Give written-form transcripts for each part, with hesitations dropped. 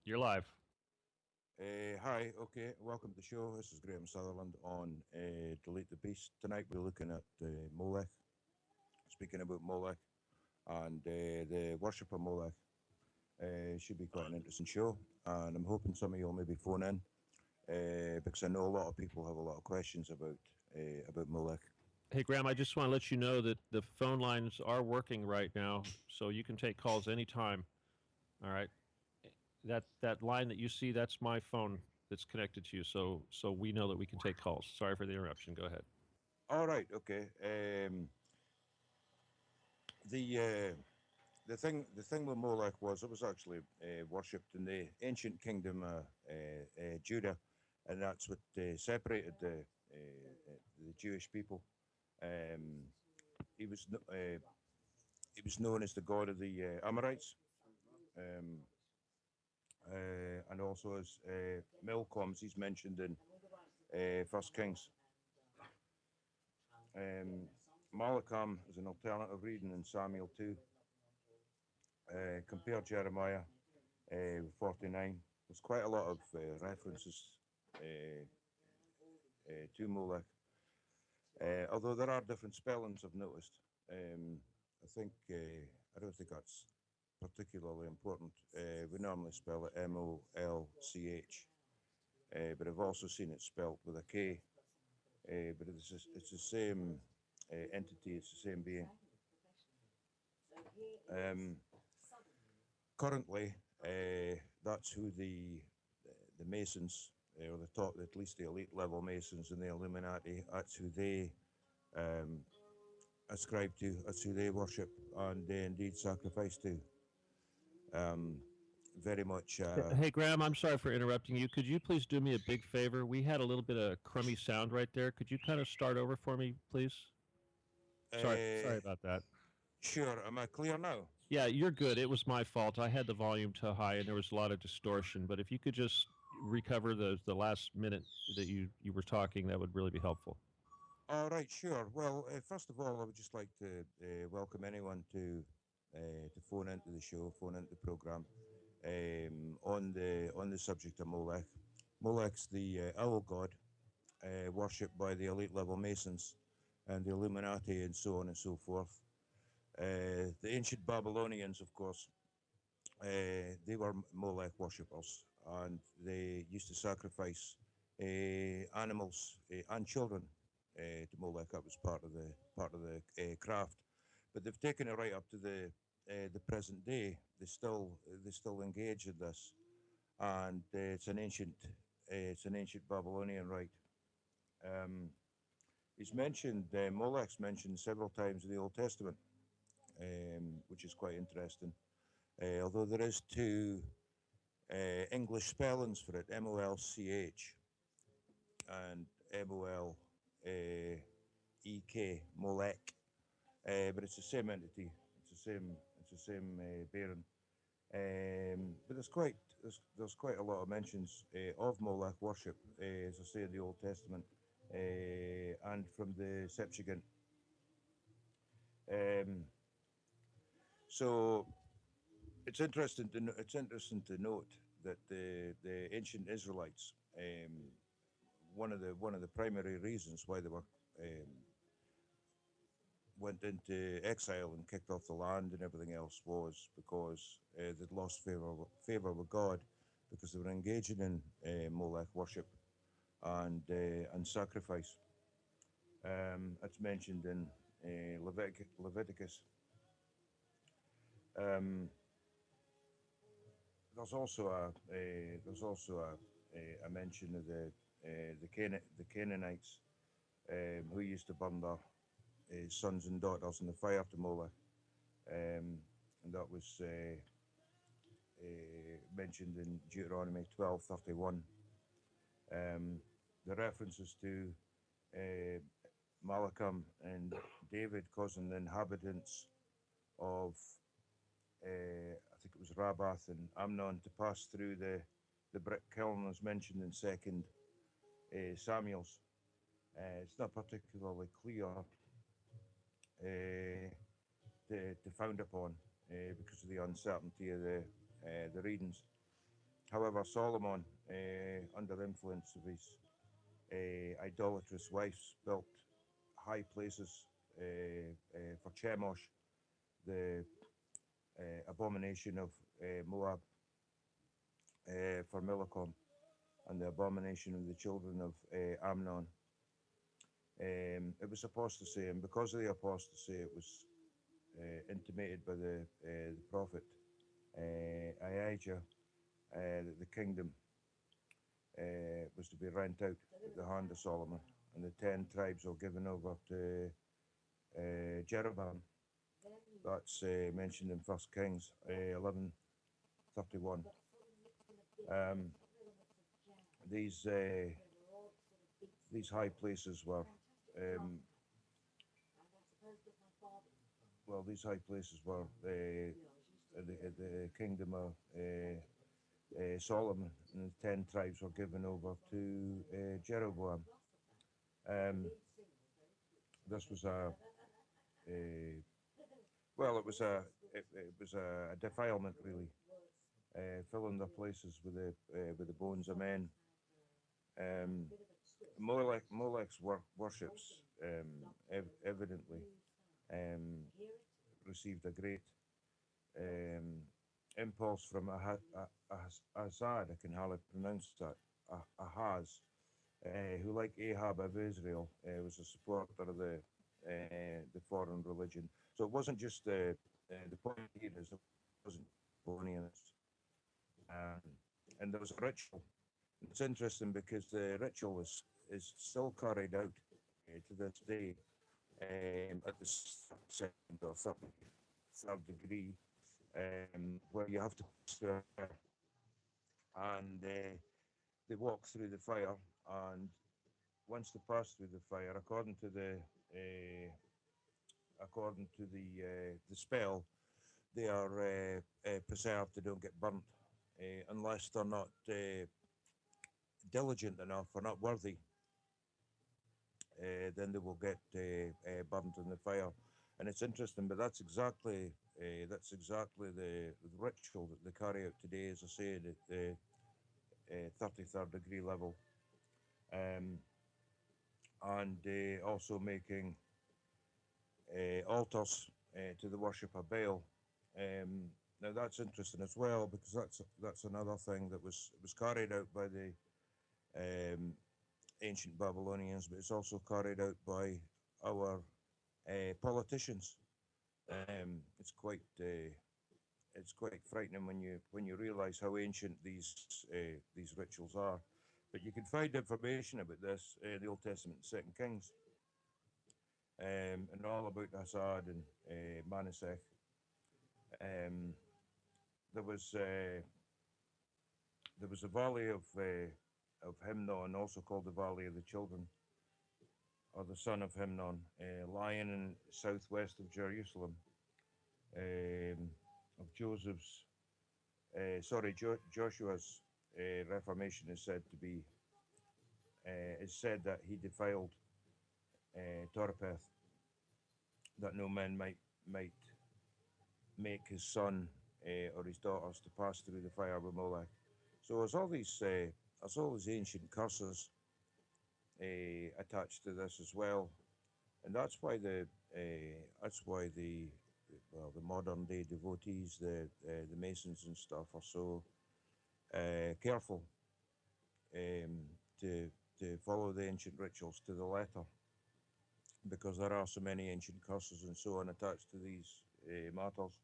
You're live. Hi, okay, welcome to the show. This is Graham Sutherland on Delete the Beast. Tonight we're looking at Molech, speaking about Molech and the worship of Molech. Should be quite an interesting show, and I'm hoping some of you will maybe phone in because I know a lot of people have a lot of questions about Molech. Hey, Graham, I just want to let you know that the phone lines are working right now, so you can take calls anytime. All right. That line that you see, that's my phone that's connected to you, so we know that we can take calls. Sorry for the interruption. Go ahead. All right, okay. The uh, the thing with Molech was it was actually worshipped in the ancient kingdom Judah, and that's what separated the Jewish people. Um, he was he was known as the god of the Amorites, um, and also as Milcoms. He's mentioned in First Kings. Um, Malacham is an alternative reading in Samuel 2. Compare Jeremiah 49. There's quite a lot of references uh, to Molech, although there are different spellings I've noticed. I think I don't think that's particularly important. We normally spell it Molch, but I've also seen it spelt with a K. But it's the same entity. It's the same being. Um, Currently, that's who the Masons, or the top, at least the elite level Masons in the Illuminati. That's who they um, ascribe to. That's who they worship and they indeed sacrifice to. Um, Very much. Hey, Graham, I'm sorry for interrupting you. Could you please do me a big favor? We had a little bit of crummy sound right there. Could you kind of start over for me, please? Sorry Uh, about that. sure. Am I clear now? Yeah, you're good. It was my fault. I had the volume too high and there was a lot of distortion. But if you could just recover the last minute that you were talking, that would really be helpful. All right. Sure. Well, first of all, I would just like to welcome anyone to phone into the show, phone into the program on the subject of Molech. Molech's the owl god, worshipped by the elite level Masons and the Illuminati and so on and so forth. The ancient Babylonians, of course, they were Molech worshippers, and they used to sacrifice animals and children to Molech. That was part of the craft. But they've taken it right up to the present day. They still engage in this, and it's an ancient Babylonian rite. Um, he's mentioned Molech's mentioned several times in the Old Testament, which is quite interesting. Although there is two English spellings for it, Molch and Molek, Molech, but it's the same entity. It's the same bearing. But there's quite a lot of mentions of Molech worship, as I say in the Old Testament, and from the Septuagint. Um, so it's interesting to note that the ancient Israelites, one of the primary reasons why they were went into exile and kicked off the land and everything else was because they'd lost favor with God because they were engaging in Molech worship and sacrifice. It's mentioned in Leviticus. Um, there's also a mention of the Canaanites who used to burn their sons and daughters in the fire to Molech, and that was mentioned in Deuteronomy 12:31. Um, the references to uh, Malacham and David causing the inhabitants of I think it was Rabbath and Amnon to pass through the brick kiln as mentioned in Second Samuel's. It's not particularly clear to found upon because of the uncertainty of the readings. However, Solomon, under influence of his idolatrous wives, built high places for Chemosh, the abomination of Moab, for Milcom, and the abomination of the children of Amnon. It was apostasy, and because of the apostasy, it was intimated by the prophet Ahijah that the kingdom was to be rent out at the hand of Solomon, and the 10 tribes were given over to Jeroboam. That's mentioned in First Kings 11:31. Um, these uh, these high places were these high places were the kingdom of Solomon, and the 10 tribes were given over to Jeroboam. Um, this was a it was a defilement, really, filling their places with the bones of men. Um, Molech's worships evidently um, received a great um, impulse from Azad, I can hardly pronounce that, Ahaz, who, like Ahab of Israel, was a supporter of the foreign religion. So it wasn't just the point here is it wasn't Babylonians, um, and there was a ritual. It's interesting because the ritual is still carried out to this day at the second or third degree, where you have to pass through a fire, and they walk through the fire, and once they pass through the fire, according to the spell, they are preserved. They don't get burnt unless they're not diligent enough or not worthy. Then they will get burned in the fire. And it's interesting, but that's exactly the ritual that they carry out today, as I said, at the 33rd degree level, um, and also making altars to the worship of Baal. Now that's interesting as well, because that's another thing that was carried out by the um, ancient Babylonians, but it's also carried out by our politicians. It's quite frightening when you realise how ancient these rituals are. But you can find information about this in the Old Testament, Second Kings, and all about Assad and Manasseh. Um, there was uh, there was a valley of Himnon, also called the Valley of the Children, or the son of Himnon, lying in southwest of Jerusalem, of Joshua's reformation is said that he defiled Torpeth, that no man might make his son or his daughters to pass through the fire with Molech. So there's all these ancient curses attached to this as well, and that's why the modern day devotees, the Masons and stuff, are so careful um, to follow the ancient rituals to the letter, because there are so many ancient curses and so on attached to these matters.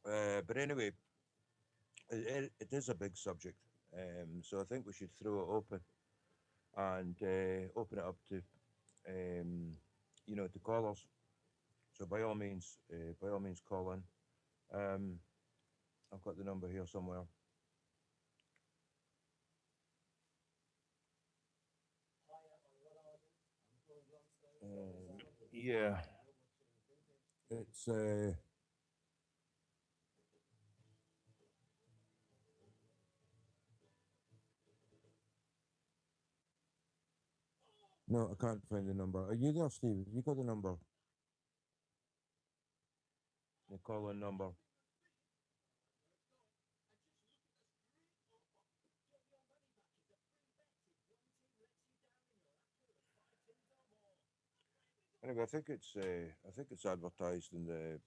But anyway, it is a big subject, so I think we should throw it open and open it up to to callers. So by all means, call in. Um, I've got the number here somewhere. Yeah, it's no, I can't find the number. Are you there, Steve? Have you got the number? The call in number. Anyway, I think it's advertised in the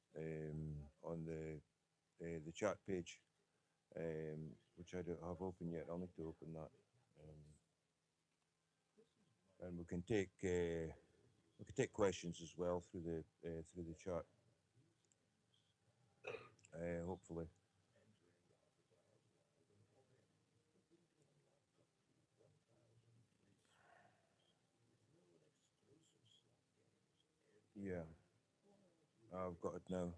on the chat page, which I don't have open yet. I'll need to open that, and we can take questions as well through the chat. Hopefully, yeah, I've got it now.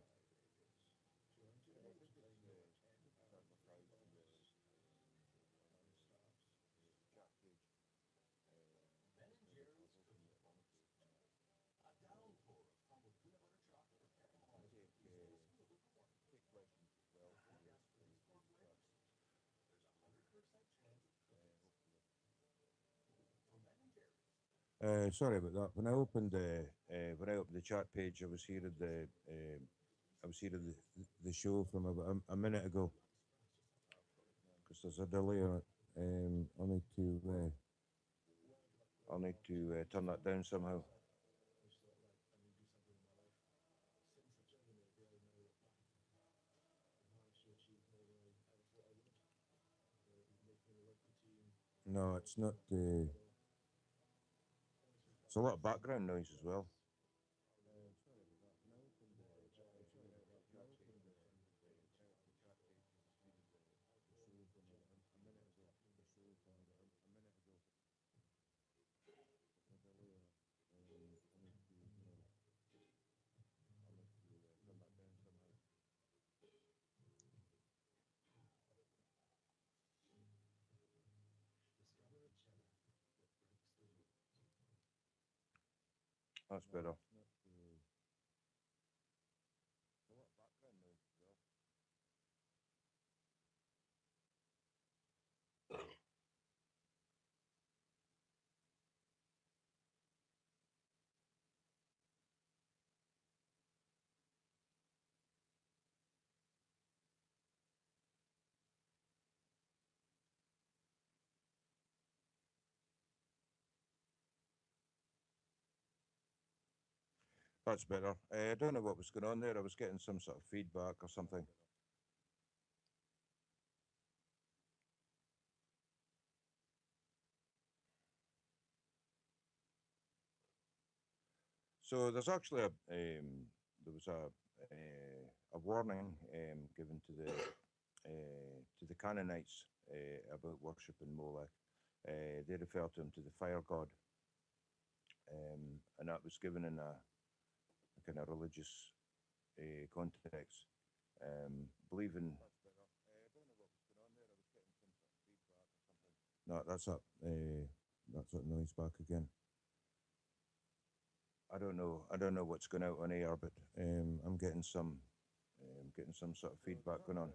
Sorry about that. When I opened the chat page, I was here at I was here at the show from about a minute ago because there's a delay on it. I'll need to turn that down somehow. No, it's not. It's a lot of background noise as well. That's better. That's better. I don't know what was going on there. I was getting some sort of feedback or something. So there's actually there was a warning given to the Canaanites about worshiping Molech. They refer to him to the fire god, and that was given in a kind of religious context. Believing. No, that's up. That's that noise back again. I don't know. I don't know what's going out on air, but I'm getting some sort of feedback going on.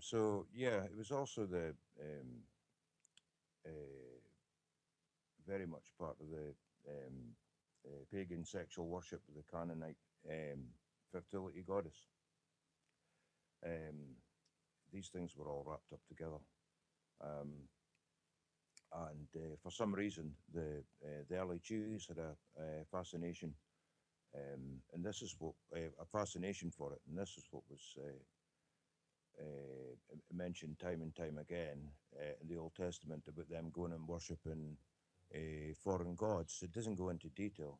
So yeah, it was also the uh, very much part of the pagan sexual worship of the Canaanite um, fertility goddess. Um, these things were all wrapped up together. Um, and for some reason, the early Jews had a fascination, and this is what a fascination for it, and this is what was mentioned time and time again in the Old Testament about them going and worshiping foreign gods. It doesn't go into detail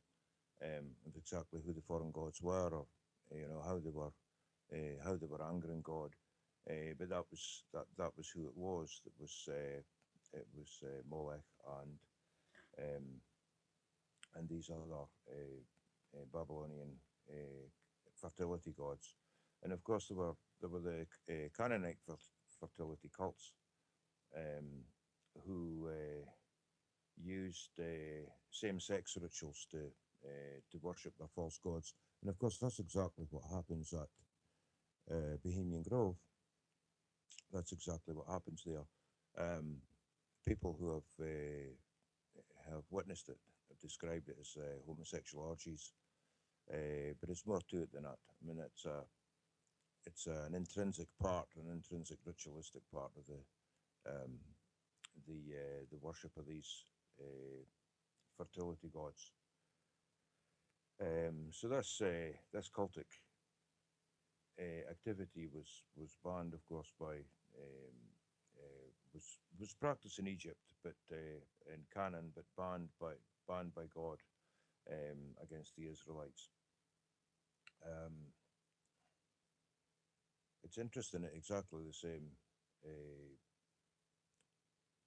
of exactly who the foreign gods were, or how they were angering God. But that was who it was. It was Molech um, and these other Babylonian fertility gods, and of course there were the Canaanite fertility cults, um, who used same-sex rituals to worship their false gods. And of course, that's exactly what happens at Bohemian Grove. That's exactly what happens there. People who have witnessed it have described it as homosexual orgies, but it's more to it than that. I mean, it's an intrinsic part, an intrinsic ritualistic part of um, the worship of these fertility gods. So this cultic activity was banned, of course, by was practiced in Egypt, but in canon, but banned by God against the Israelites. Um, it's interesting that uh,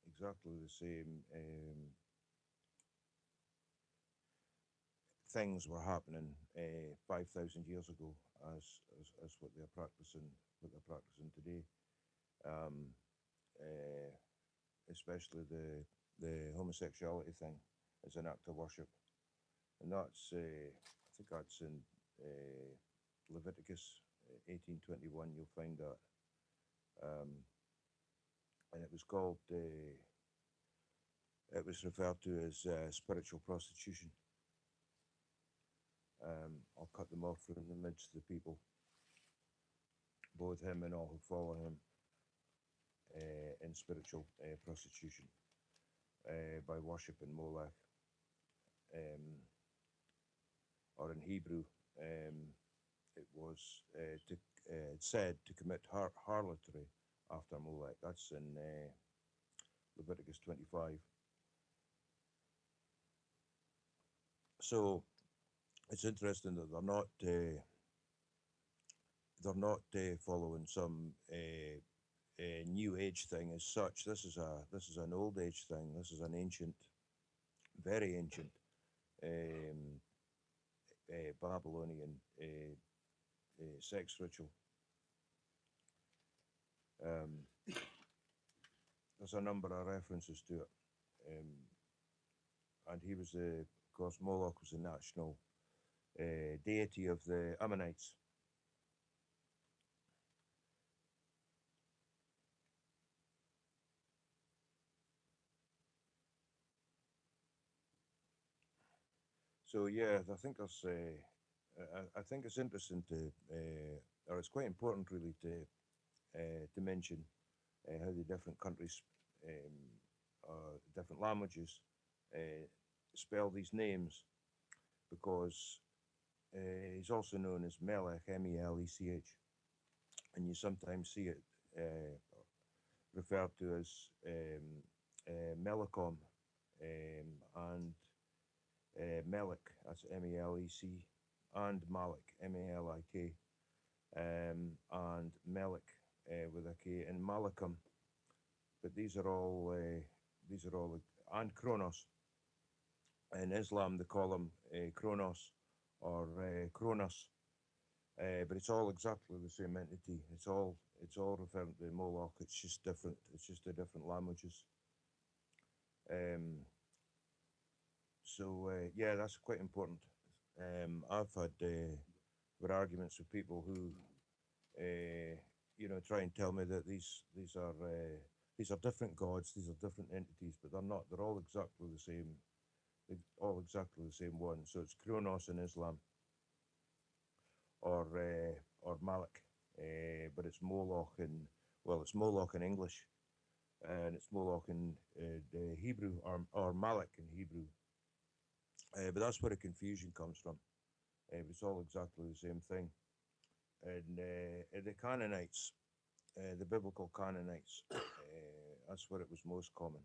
exactly the same things were happening 5,000 years ago as what they're practicing today. Um, uh, Especially the homosexuality thing as an act of worship, and that's I think that's in Leviticus 18:21. You'll find that, and it was called. It was referred to as spiritual prostitution. I'll cut them off from the midst of the people, both him and all who follow him, in spiritual prostitution by worshipping Molech, um, or in Hebrew, it was said to commit harlotry after Molech. That's in Leviticus 25. So it's interesting that they're not following some new age thing as such. This is an old age thing. This is an ancient, very ancient um, Babylonian sex ritual. Um, there's a number of references to it, and he was of course, Moloch was the national deity of the Ammonites. So yeah, I think I think it's interesting or it's quite important really to mention how the different countries, different languages, uh, spell these names, because he's also known as Melech, Melech, and you sometimes see it referred to as Melicom, and Melech, that's Melec, and Malik, Malik, and Melech with a K, and Malachim. But these are all, and Kronos. In Islam, they call them Kronos or Kronos, but it's all exactly the same entity. It's all referring to Moloch. It's just different. It's just the different languages. Um, so yeah, that's quite important. I've had arguments with people who, uh, try and tell me that these are different gods, these are different entities, but they're not. They're all exactly the same. They're all exactly the same one. So it's Kronos in Islam, or Malik, but it's Moloch in, well, it's Moloch in English, and it's Moloch in the Hebrew, or Malik in Hebrew. But that's where the confusion comes from. It's all exactly the same thing. And the Canaanites, the biblical Canaanites, that's where it was most common.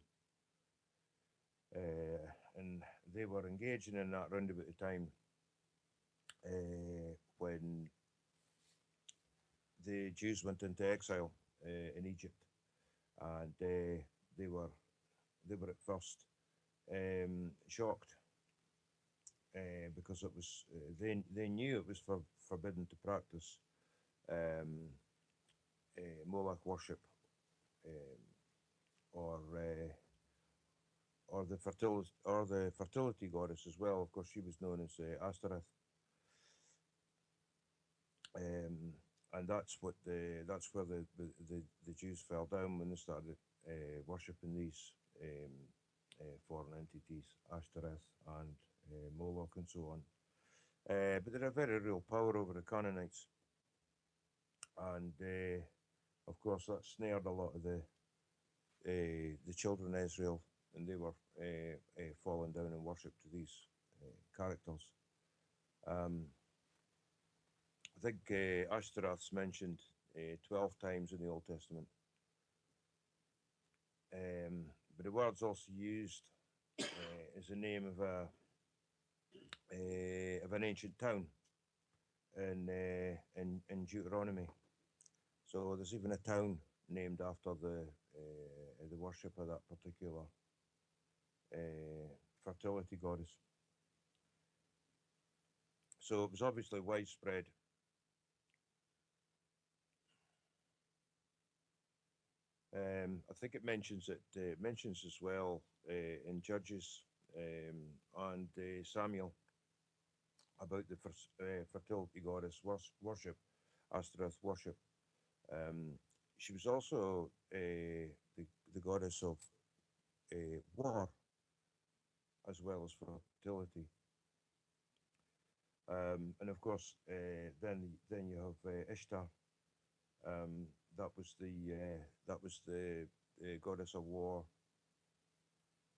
And they were engaging in that round about the time when the Jews went into exile in Egypt, and they were at first shocked, because it was they knew it was forbidden to practice um, Moloch worship or or the fertility goddess as well. Of course, she was known as Astaroth, um, and that's where the Jews fell down when they started worshipping these foreign entities, Ashtoreth and Moloch and so on. But they had a very real power over the Canaanites, and of course that snared a lot of the children of Israel, and they were falling down in worship to these characters. Um, I think Ashtaroth's mentioned 12 times in the Old Testament, but the word's also used as the name of an ancient town in Deuteronomy. So there's even a town named after the worship of that particular fertility goddess. So it was obviously widespread. I think it mentions as well in Judges and Samuel about the fertility goddess worship, Ashtoreth worship. She was also the goddess of war as well as fertility. And of course, then you have Ishtar. Um, that was the goddess of war,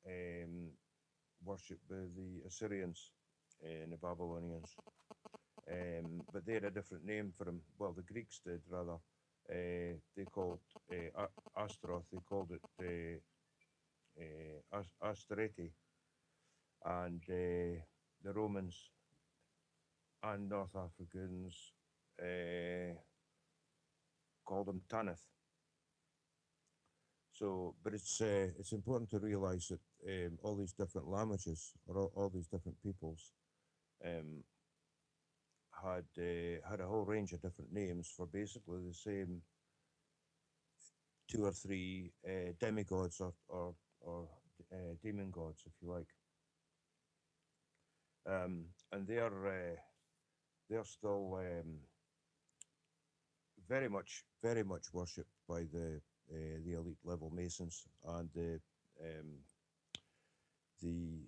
um, worshipped by the Assyrians and the Babylonians. But they had a different name for him. Well, the Greeks did rather. They called Astaroth. They called it Astarete, and the Romans and North Africans called him Tanith. So, but it's important to realise that all these different languages or all these different peoples um, had a whole range of different names for basically the same two or three demigods or demon gods, if you like, and they're still very much worshipped by the elite level Masons and um, the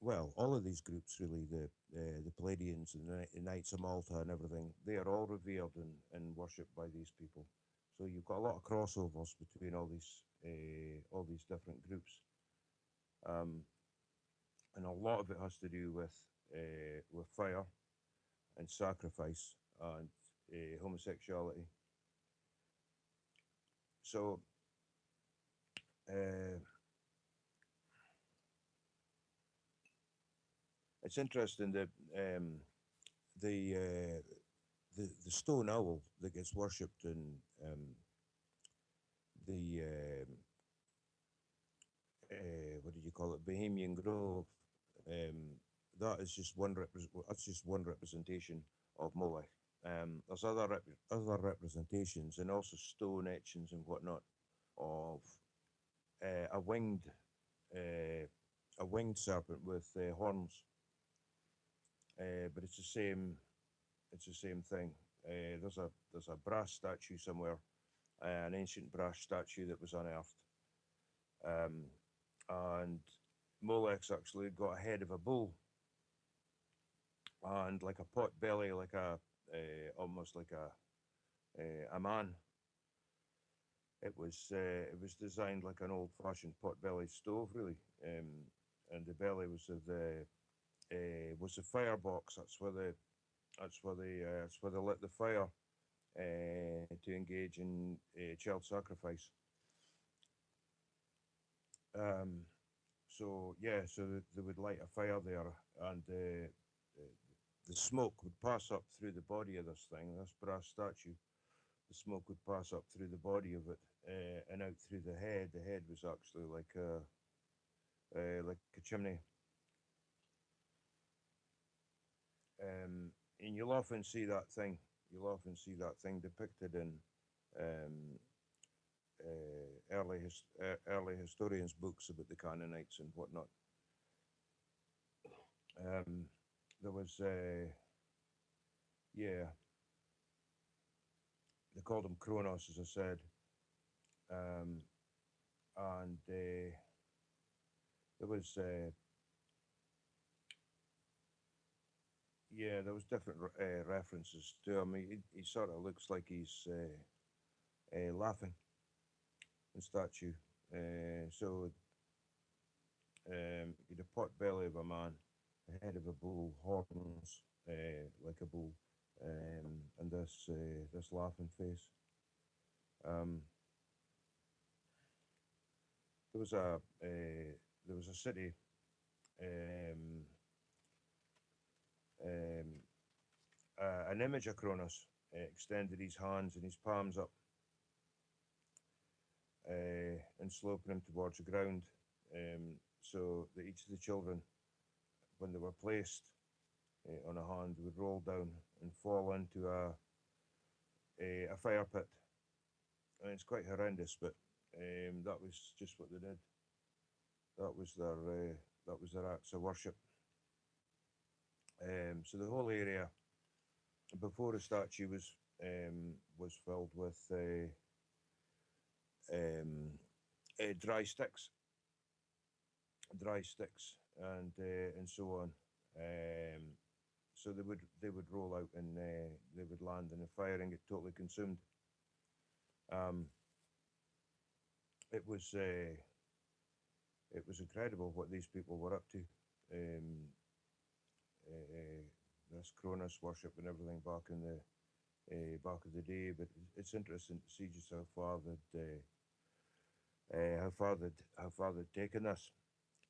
well, all of these groups really, the Palladians and the Knights of Malta and everything, they are all revered and worshipped by these people. So you've got a lot of crossovers between all these different groups, um, and a lot of it has to do with fire and sacrifice and homosexuality. So uh, it's interesting that the uh, the stone owl that gets worshipped in the what did you call it, Bohemian Grove. That is just that's just one representation of Molech. There's other representations and also stone etchings and whatnot of a uh, winged serpent with horns. But it's the same thing. There's a brass statue somewhere, an ancient brass statue that was unearthed, um, and Molech's actually got a head of a bull and like a pot belly, like almost like a man. It was designed like an old-fashioned pot-bellied stove, really, and the belly was the firebox. That's where they lit the fire to engage in child sacrifice. Um, so yeah, so they would light a fire there, and the smoke would pass up through the body of this thing, this brass statue. The smoke would pass up through the body of it and out through the head. The head was actually like a chimney. And you'll often see that thing. You'll often see that thing depicted in early historians' books about the Canaanites and whatnot. Um, there was, yeah, they called them Kronos, as I said, um, and there was, yeah, there was different references to him. He sort of looks like he's laughing in statue. So he'd a pot belly of a man, the head of a bull, horns like a bull, and this laughing face. Um, there was there was a city. Um, um, an image of Cronus extended his hands and his palms up and sloping him towards the ground, so that each of the children, when they were placed on a hand, would roll down and fall into a fire pit. And it's quite horrendous, but that was just what they did. That was their acts of worship. So the whole area before the statue was filled with um, dry sticks, and so on. So they would roll out and they would land in the fire and get totally consumed. Um, it was uh, it was incredible what these people were up to. Um, this Cronus worship and everything back in the day, but it's interesting to see just how far they'd taken this.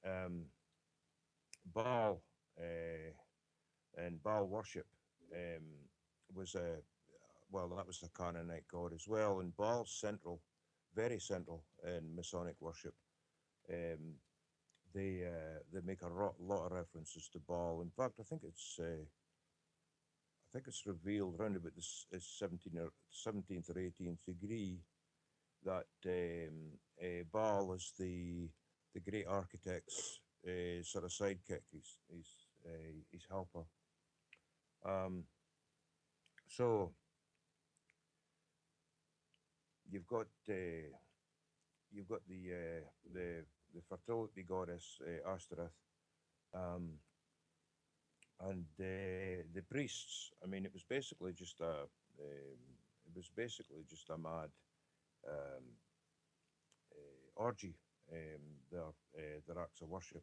Um, Baal and Baal worship um, was a well, that was the Canaanite god as well, and Baal's central, very central in Masonic worship. Um, they make a lot of references to Baal. In fact, I think it's revealed around about this 17th or 18th degree that Baal is the great architect's sort of sidekick, his helper. Um, so you've got you've got the fertility goddess Ashtoreth, um, and the priests. I mean, it was basically just a mad um, orgy. Their acts of worship,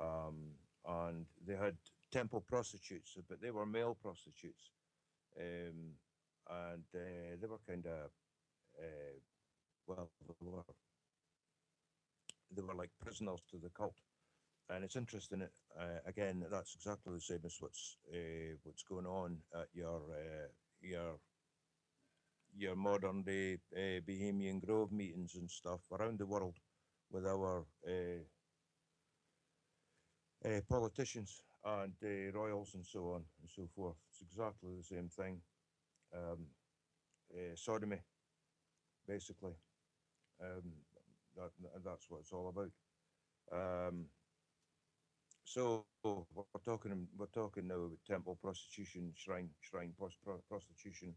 um, and they had temple prostitutes, but they were male prostitutes, um, and they were kind of well, they were like prisoners to the cult. And it's interesting. Again, that's exactly the same as what's going on at your your modern day Bohemian Grove meetings and stuff around the world with our politicians and royals and so on and so forth. It's exactly the same thing. Um, Sodomy, basically. Um, that's what it's all about. Um, so we're talking now about temple prostitution, shrine prostitution,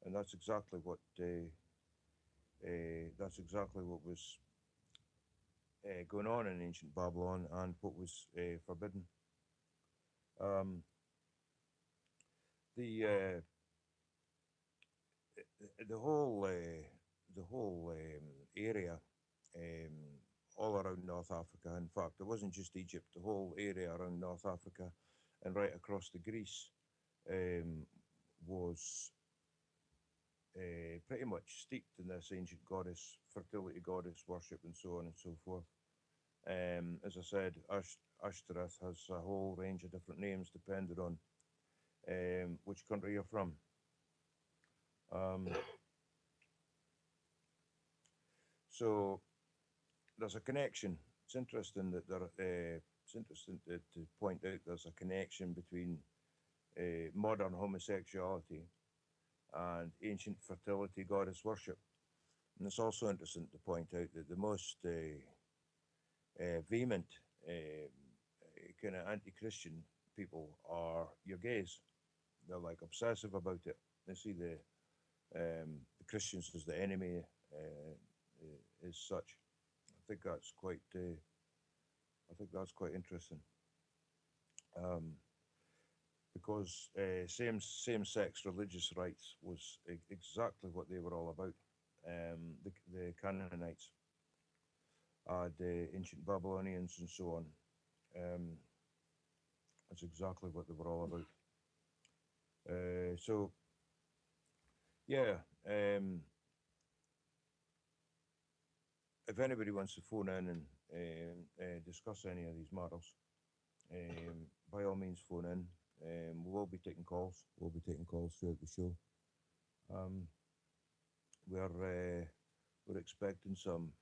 and that's exactly what was going on in ancient Babylon and what was forbidden. Um, the the whole area um, all around North Africa. In fact, it wasn't just Egypt. The whole area around North Africa and right across to Greece um, was pretty much steeped in this ancient fertility goddess worship, and so on and so forth. As I said, Ashtoreth has a whole range of different names depending on which country you're from. Um, so there's a connection. It's interesting that it's interesting to point out there's a connection between modern homosexuality and ancient fertility goddess worship. And it's also interesting to point out that the most vehement kind of anti-Christian people are your gays. They're like obsessive about it. They see the Christians as the enemy, as such. I think that's quite. I think that's quite interesting. Um, because same sex religious rights was exactly what they were all about. The Canaanites, the ancient Babylonians, and so on. Um, that's exactly what they were all about. So yeah, if anybody wants to phone in and discuss any of these matters, by all means phone in. We will be taking calls. We'll be taking calls throughout the show. Um, we're expecting some.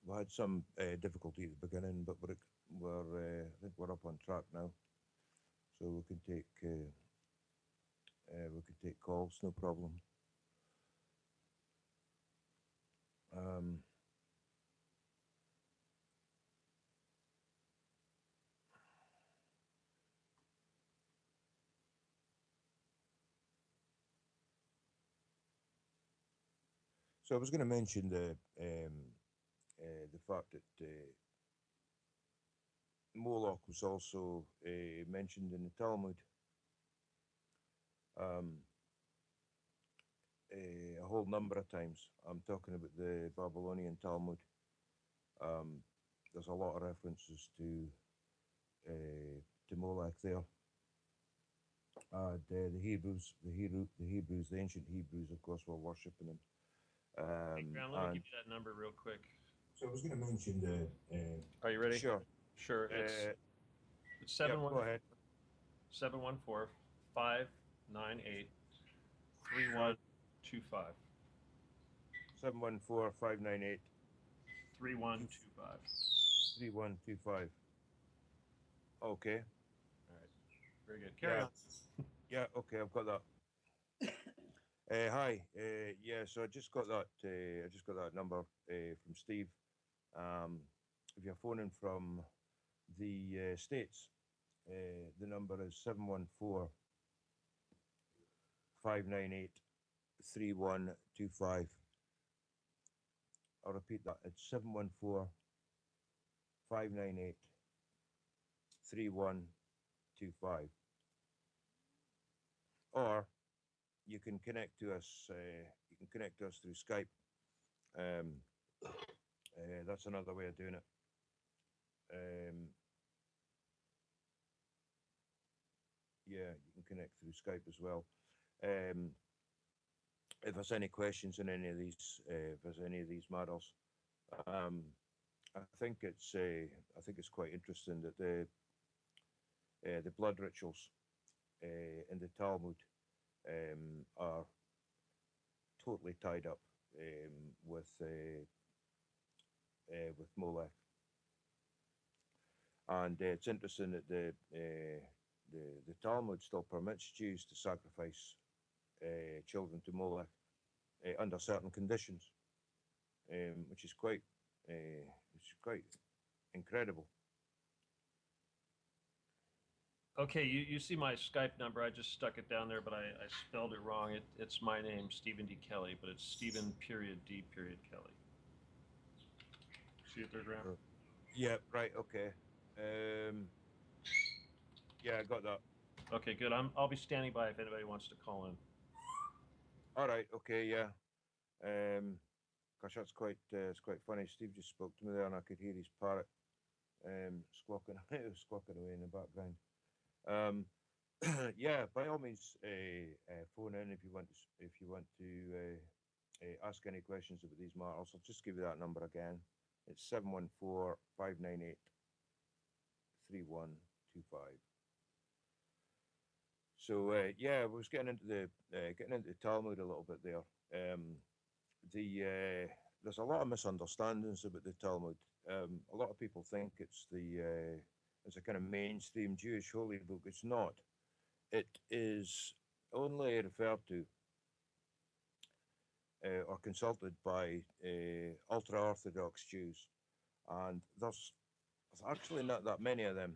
We had some difficulty at the beginning, but I think we're up on track now, so we can take calls, no problem. Um, so I was going to mention the fact that Moloch was also mentioned in the Talmud. Um, a whole number of times. I'm talking about the Babylonian Talmud. Um, there's a lot of references to Molech there. The ancient Hebrews, of course, were worshipping him. Hey, Graham, let me And give you that number real quick. so I was going to mention the. Are you ready? Sure. Sure. It's Yep. Go ahead. 714 598 3125. 714-598-3125. Okay. All right. Very good. Carry Yeah. on. Yeah. Okay. I've got that. Hi. Yeah. So I just got that. I just got that number from Steve. If you're phoning from the States, the number is 714-598-3125. I'll repeat that. It's 714-598-3125. Or you can connect to us. You can connect to us through Skype. Um, that's another way of doing it. Yeah, you can connect through Skype as well. Um, if there's any questions in any of these, if there's any of these matters, um, I think it's quite interesting that the blood rituals in the Talmud are totally tied up with Molech, and it's interesting that the Talmud still permits Jews to sacrifice children to Molech under certain conditions, which is quite incredible. Okay, you see my Skype number. I just stuck it down there, but I spelled it wrong. It's my name, Stephen D. Kelly, but it's Stephen period D period Kelly. See it there, Graham? Yeah, right, okay. Um, yeah, I got that. Okay, good. I'll be standing by if anybody wants to call in. All right, okay, yeah. Gosh, that's it's quite funny. Steve just spoke to me there, and I could hear his parrot squawking, squawking away in the background. Yeah, by all means, phone in if you want to, ask any questions about these matters. I'll just give you that number again. It's 714-598-3125. So yeah, I was getting into the Talmud a little bit there. There's a lot of misunderstandings about the Talmud. A lot of people think it's a kind of mainstream Jewish holy book. It's not. It is only referred to or consulted by ultra Orthodox Jews, and there's actually not that many of them.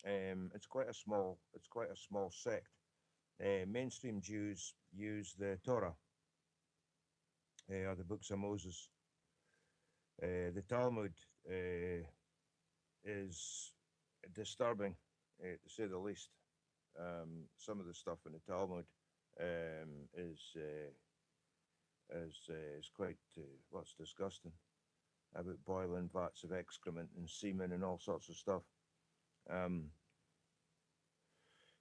It's quite a small sect. Mainstream Jews use the Torah, or the books of Moses. The Talmud is disturbing, to say the least. Some of the stuff in the Talmud um, is uh, is quite well, it's disgusting, about boiling vats of excrement and semen and all sorts of stuff. Um,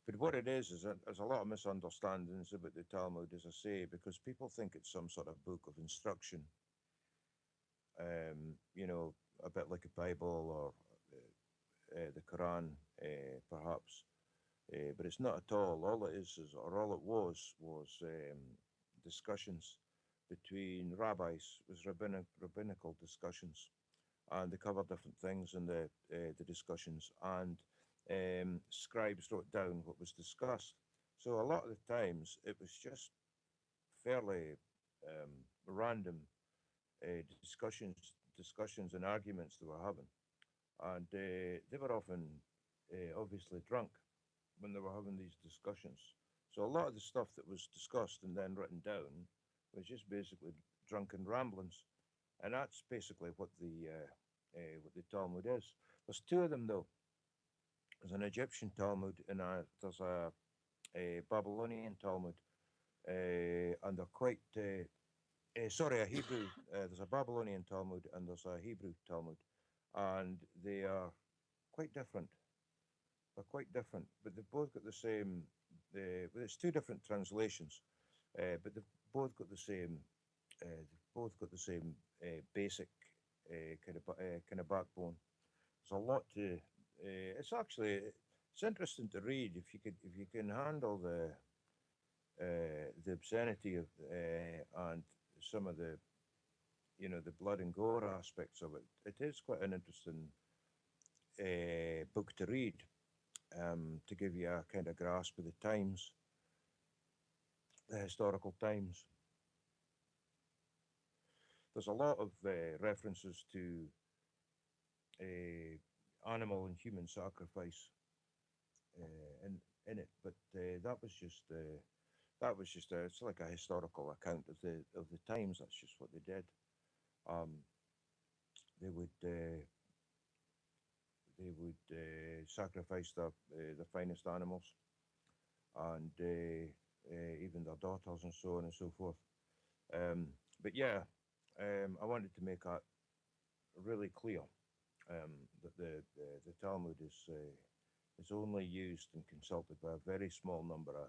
but what it is that there's a lot of misunderstandings about the Talmud, as I say, because people think it's some sort of book of instruction, you know, a bit like a Bible or the Quran, perhaps. But it's not at all. All it is, or all it was discussions between rabbis. It was rabbinical discussions, and they covered different things in the discussions. And scribes wrote down what was discussed. So a lot of the times it was just fairly random discussions and arguments they were having, and they were often obviously drunk when they were having these discussions. So a lot of the stuff that was discussed and then written down was just basically drunken ramblings, and that's basically what the Talmud is. There's two of them though. There's an Egyptian Talmud and there's a Babylonian Talmud, and they're quite. Sorry, a Hebrew. There's a Babylonian Talmud and there's a Hebrew Talmud, and they are quite different. They're quite different, but they've both got the same. Well, it's two different translations, but they've both got the same. They've both got the same basic kind of backbone. There's a lot to. It's actually it's interesting to read if you can handle the obscenity of and some of the the blood and gore aspects of it. It is quite an interesting book to read, to give you a kind of grasp of the times, the historical times. There's a lot of references to animal and human sacrifice in it, but that was just it's like a historical account of the times. That's just what they did. Um, they would sacrifice the finest animals and even their daughters and so on and so forth. Um, but yeah, I wanted to make that really clear, that the Talmud is only used and consulted by a very small number of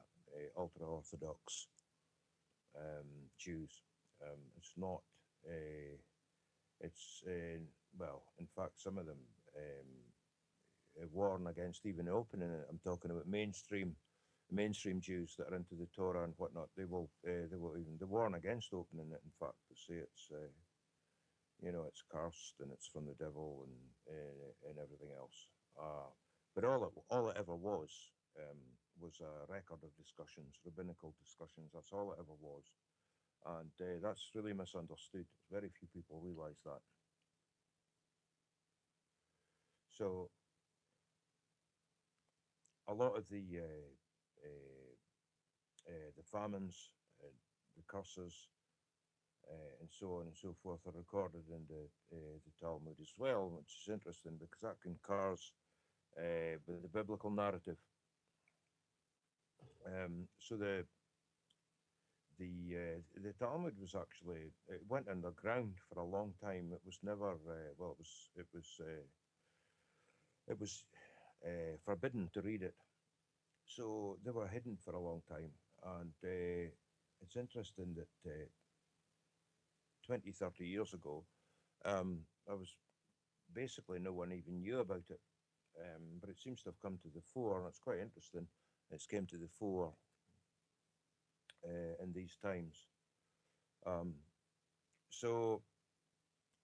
ultra Orthodox Jews. It's not. It's well, in fact, some of them warn against even opening it. I'm talking about mainstream Jews that are into the Torah and whatnot. They will even they warn against opening it. In fact, they say it's it's cursed and it's from the devil and everything else. But all it ever was a record of discussions, rabbinical discussions. That's all it ever was, and that's really misunderstood. Very few people realize that. So a lot of the famines, the curses, and so on and so forth are recorded in the Talmud as well, which is interesting because that concurs with the biblical narrative. So the Talmud was actually it went underground for a long time. It was never well. It was forbidden to read it, so they were hidden for a long time. And it's interesting that 20, 30 years ago, I was basically no one even knew about it, but it seems to have come to the fore, and it's quite interesting. It's came to the fore in these times. Um, so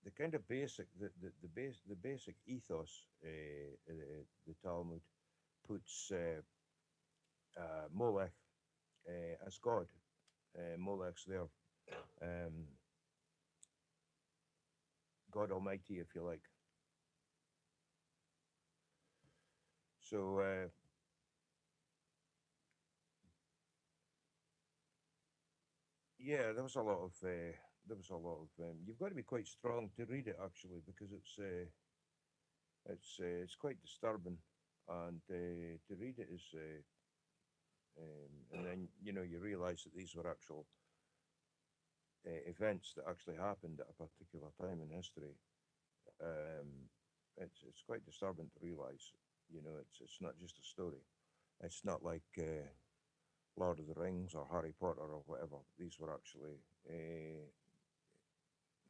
the kind of basic the basic ethos, the Talmud puts Molech as God. Molech's there um, God Almighty, if you like. So yeah, there was a lot of. You've got to be quite strong to read it actually, because it's quite disturbing, and to read it is, and then you realise that these were actual events that actually happened at a particular time in history. Um, it's quite disturbing to realise. It's not just a story. It's not like Lord of the Rings or Harry Potter or whatever. These were actually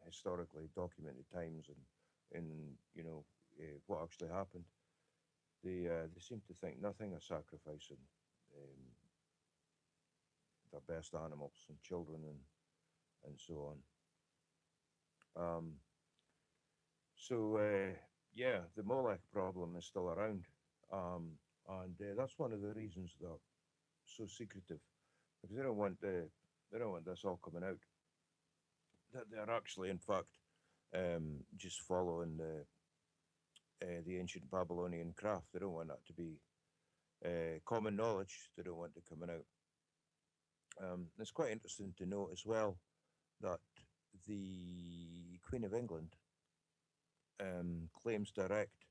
historically documented times, and what actually happened. They seem to think nothing of sacrificing um, their best animals and children and so on. So yeah, the Molech problem is still around, and that's one of the reasons they're so secretive, because they don't want this all coming out. That they're actually, in fact, just following the ancient Babylonian craft. They don't want that to be common knowledge. They don't want it coming out. It's quite interesting to note as well that the Queen of England claims direct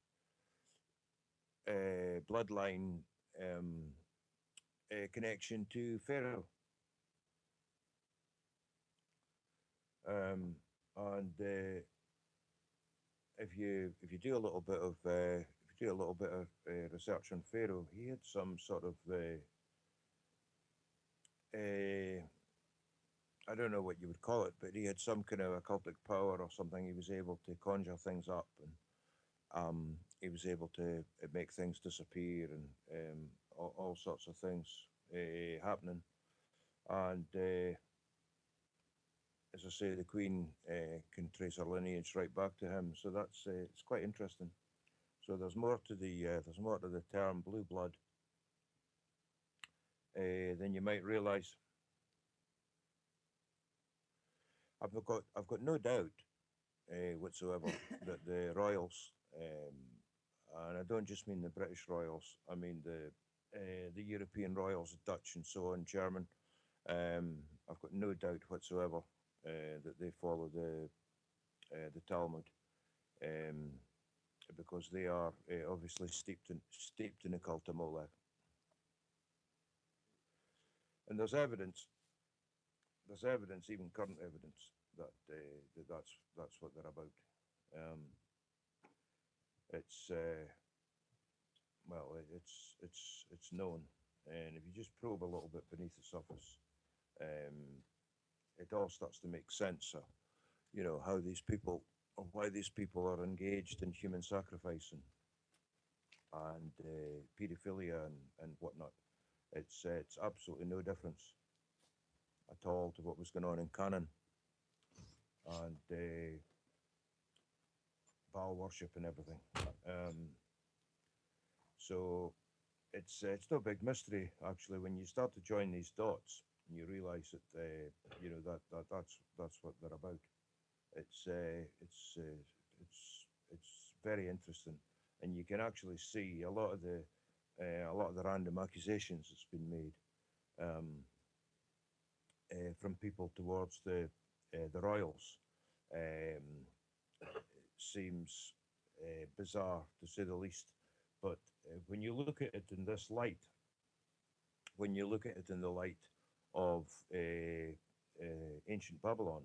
bloodline um, connection to Pharaoh, um, and if you do a little bit of if you do a little bit of research on Pharaoh, he had some sort of uh, I don't know what you would call it, but he had some kind of occultic power or something. He was able to conjure things up, and he was able to make things disappear, and all sorts of things happening. And as I say, the Queen can trace her lineage right back to him. So that's it's quite interesting. So there's more to the term blue blood than you might realise. I've got no doubt whatsoever that the royals, and I don't just mean the British royals, I mean the European royals, Dutch and so on, German. I've got no doubt whatsoever that they follow the Talmud, um, because they are obviously steeped in the cult of Molech, and there's evidence, even current evidence, that's what they're about. Um, it's well, it's known, and if you just probe a little bit beneath the surface, um, it all starts to make sense. How these people, or why these people are engaged in human sacrifice and pedophilia and whatnot. It's absolutely no difference at all to what was going on in Canaan, and Baal worship and everything. Um, so it's no big mystery actually when you start to join these dots and you realise that that's what they're about. It's uh, it's uh, it's very interesting, and you can actually see a lot of the random accusations that's been made um, from people towards the royals. Um, Seems bizarre to say the least, but when you look at it in this light, when you look at it in the light of ancient Babylon,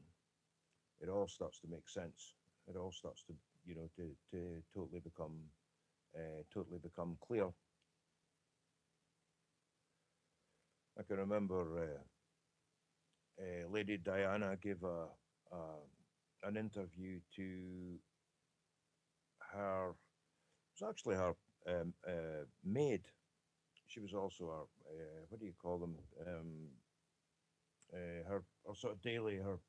it all starts to make sense. It all starts to, to totally become clear. I can remember Lady Diana gave an interview to her. It was actually her maid. She was also our what do you call them? Her sort of daily her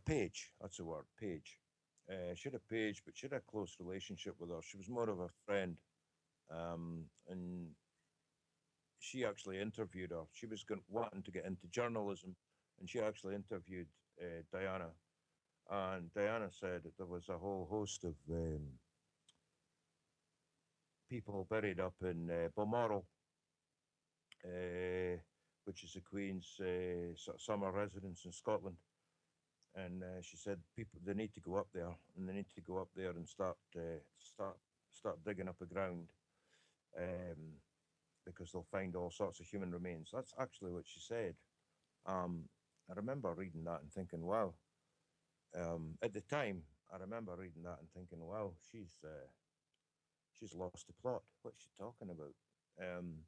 page. That's the word, page. She had a page, but she had a close relationship with her. She was more of a friend, and she actually interviewed her. She was wanting to get into journalism, and she actually interviewed Diana, and Diana said that there was a whole host of people buried up in Balmoral, uh, which is the Queen's summer residence in Scotland. And she said people they need to go up there, and they need to go up there and start digging up the ground, um, because they'll find all sorts of human remains. That's actually what she said. I remember reading that and thinking, wow. At the time, I remember reading that and thinking, wow, she's lost the plot. What's she talking about? Um,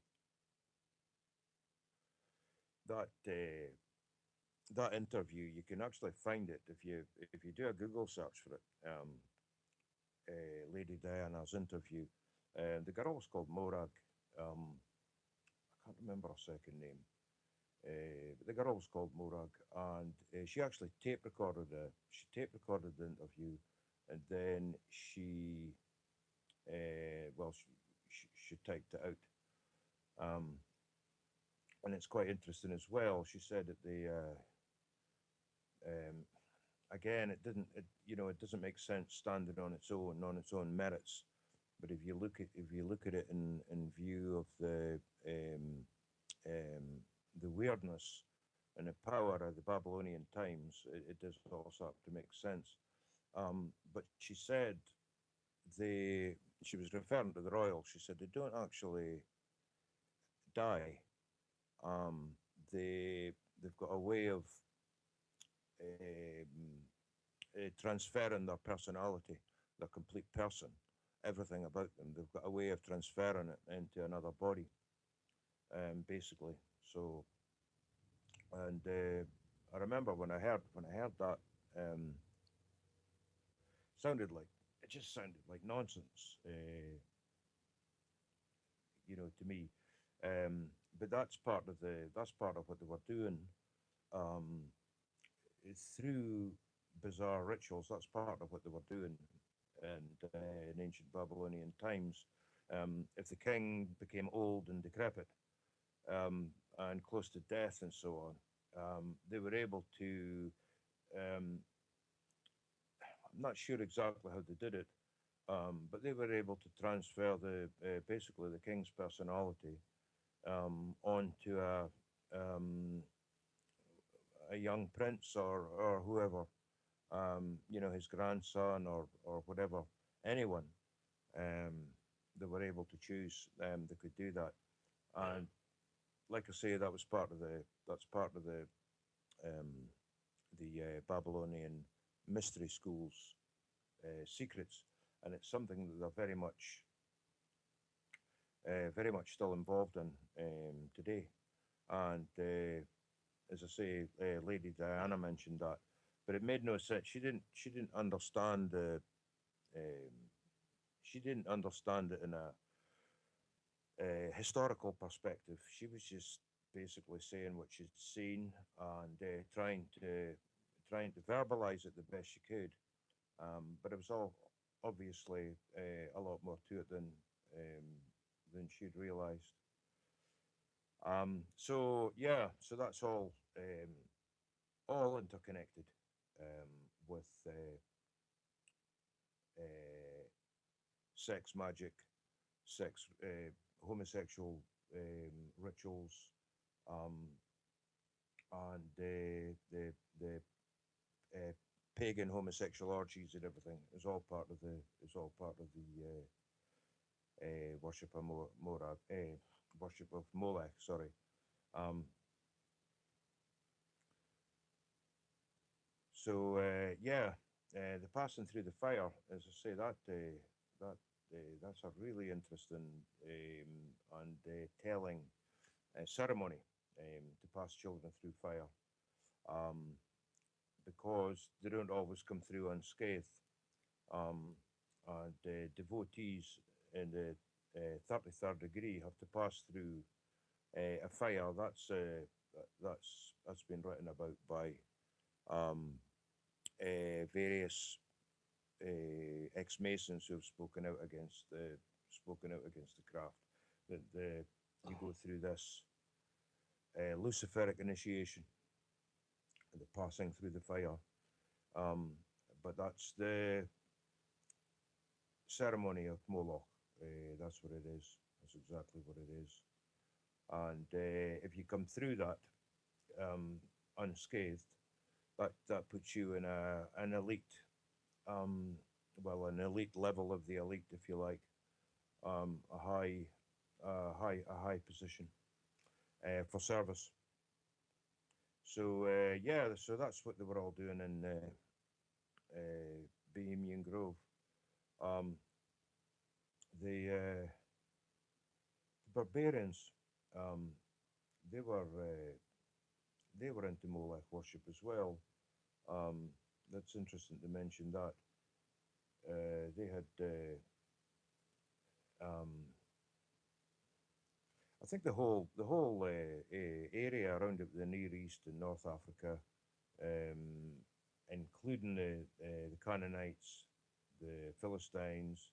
that interview, you can actually find it if you do a Google search for it. Lady Diana's interview. The girl was called Morag. I can't remember her second name. But the girl was called Morag, and she actually tape recorded the interview, and then she typed it out. And it's quite interesting as well. She said that um, again, it doesn't make sense standing on its own merits. But if you look at it in view of um, the weirdness and the power of the Babylonian times, it does all start to make sense. But she said she was referring to the royals. She said they don't actually die. Um, they've got a way of um, transferring their personality, their complete person, everything about them. They've got a way of transferring it into another body, basically. So, and I remember when I heard that, um, sounded like it just sounded like nonsense, to me. Um, but that's part of what they were doing. Um, through bizarre rituals. That's part of what they were doing in ancient Babylonian times. If the king became old and decrepit, and close to death and so on, they were able to. I'm not sure exactly how they did it, but they were able to transfer basically the king's personality onto a young prince or whoever, his grandson or whatever, anyone, um, they were able to choose, they could do that. And like I say, that's part of um, the Babylonian mystery schools secrets, and it's something that they're very much still involved in today. And as I say, Lady Diana mentioned that, but it made no sense. She didn't understand the she didn't understand it in a historical perspective. She was just basically saying what she'd seen and trying to verbalize it the best she could. But it was all obviously a lot more to it than she'd realized. So yeah, so that's all interconnected with uh, sex magic, sex homosexual rituals, um, and the uh, pagan homosexual orgies and everything is all part of the worship of worship of Molech. Sorry. Um, yeah, the passing through the fire, as I say, that's a really interesting and telling ceremony to pass children through fire, um, because they don't always come through unscathed. Um, and devotees in the 33rd degree have to pass through a fire. That's been written about by um, various ex-masons who have spoken out against the craft. That you go through this Luciferic initiation, the passing through the fire. Um, but that's the ceremony of Moloch. That's what it is. That's exactly what it is. And if you come through that um, unscathed, that puts you in an elite, um, well, an elite level of the elite, if you like, a high position for service. So yeah, so that's what they were all doing in Bohemian Grove. Um, the barbarians, um, they were uh, they were into Molech worship as well. Um, that's interesting to mention that they had. Um, I think the whole area around it, the Near East and North Africa, um, including the Canaanites, the Philistines,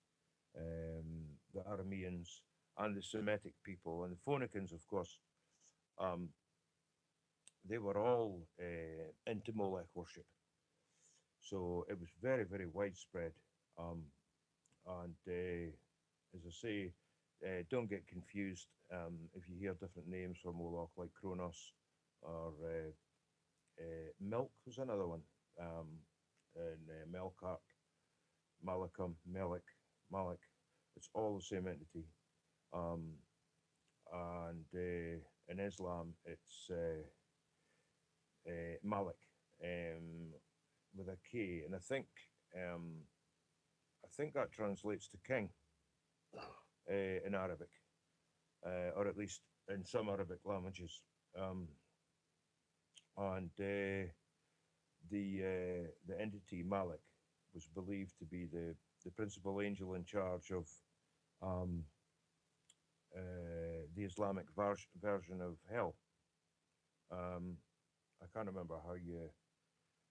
the Arameans, and the Semitic people, and the Phoenicians, of course. Um, they were all into Molech worship. So it was very, very widespread. Um, and as I say, don't get confused if you hear different names for Moloch, like Kronos or Milk was another one, and Melkart, Malachim, Melech, Malach. It's all the same entity. Um, and in Islam, it's Malik with a K, and um, I think that translates to king in Arabic, or at least in some Arabic languages. Um, and the entity Malik was believed to be the principal angel in charge of um, the Islamic version of hell. Um, I can't remember how you.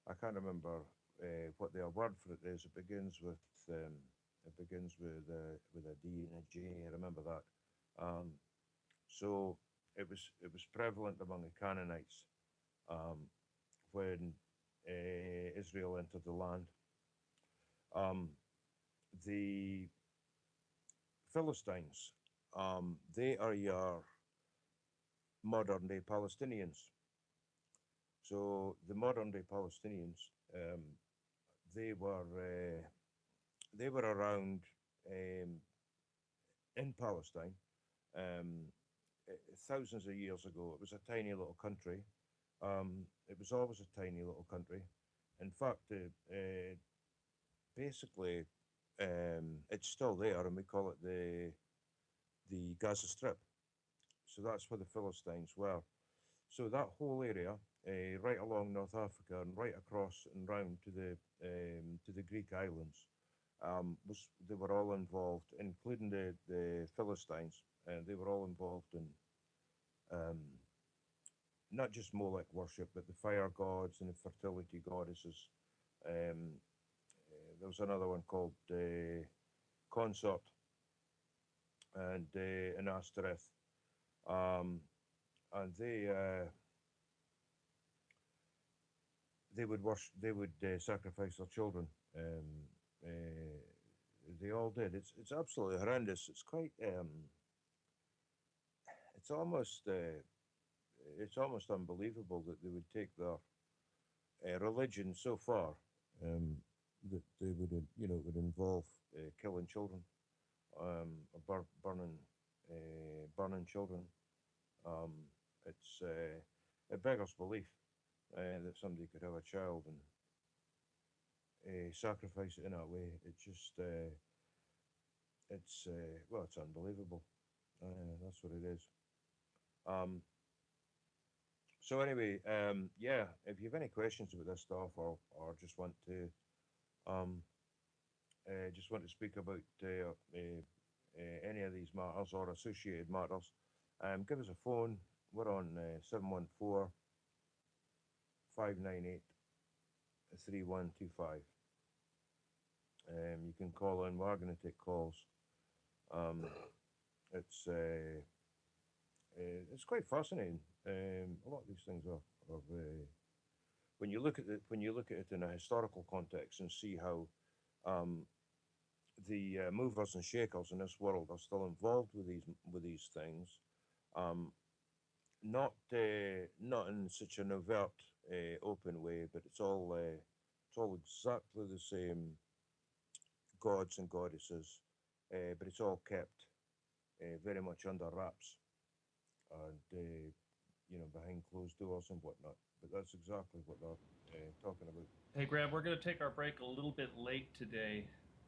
I can't remember what their word for it is. It begins with with a D and a J. I remember that. Um, so it was prevalent among the Canaanites um, when Israel entered the land. Um, the Philistines, they are your modern day Palestinians. So the modern day Palestinians, um, they were uh, they were around um, in Palestine thousands of years ago. It was a tiny little country. It was always a tiny little country. In fact, basically, it's still there, and we call it the Gaza Strip. So that's where the Philistines were. So that whole area, right along North Africa and right across and round to the Greek islands, was they were all involved, including the Philistines. They were all involved in um, not just Molech worship, but the fire gods and the fertility goddesses. Um, there was another one called Consort and Ashtoreth, um, and they would worship, they would sacrifice their children. Uh, they all did. It's absolutely horrendous. It's almost unbelievable that they would take their religion so far that they would it would involve killing children, burning children. Um, it beggars belief that somebody could have a child and sacrifice it in that way. It's well, it's unbelievable. That's what it is. Um, so anyway, yeah, if you have any questions about this stuff or um, just want to speak about any of these matters or associated matters, give us a phone. We're on 714 You can call in. We're going to take calls. Um, it's uh, it's quite fascinating. A lot of these things are when you look at it in a historical context and see how um, the movers and shakers in this world are still involved with these things, um, not in such an overt, open way, but it's all exactly the same gods and goddesses, but it's all kept very much under wraps and behind closed doors and whatnot. But that's exactly what they're talking about. Hey, Graham, we're going to take our break a little bit late today.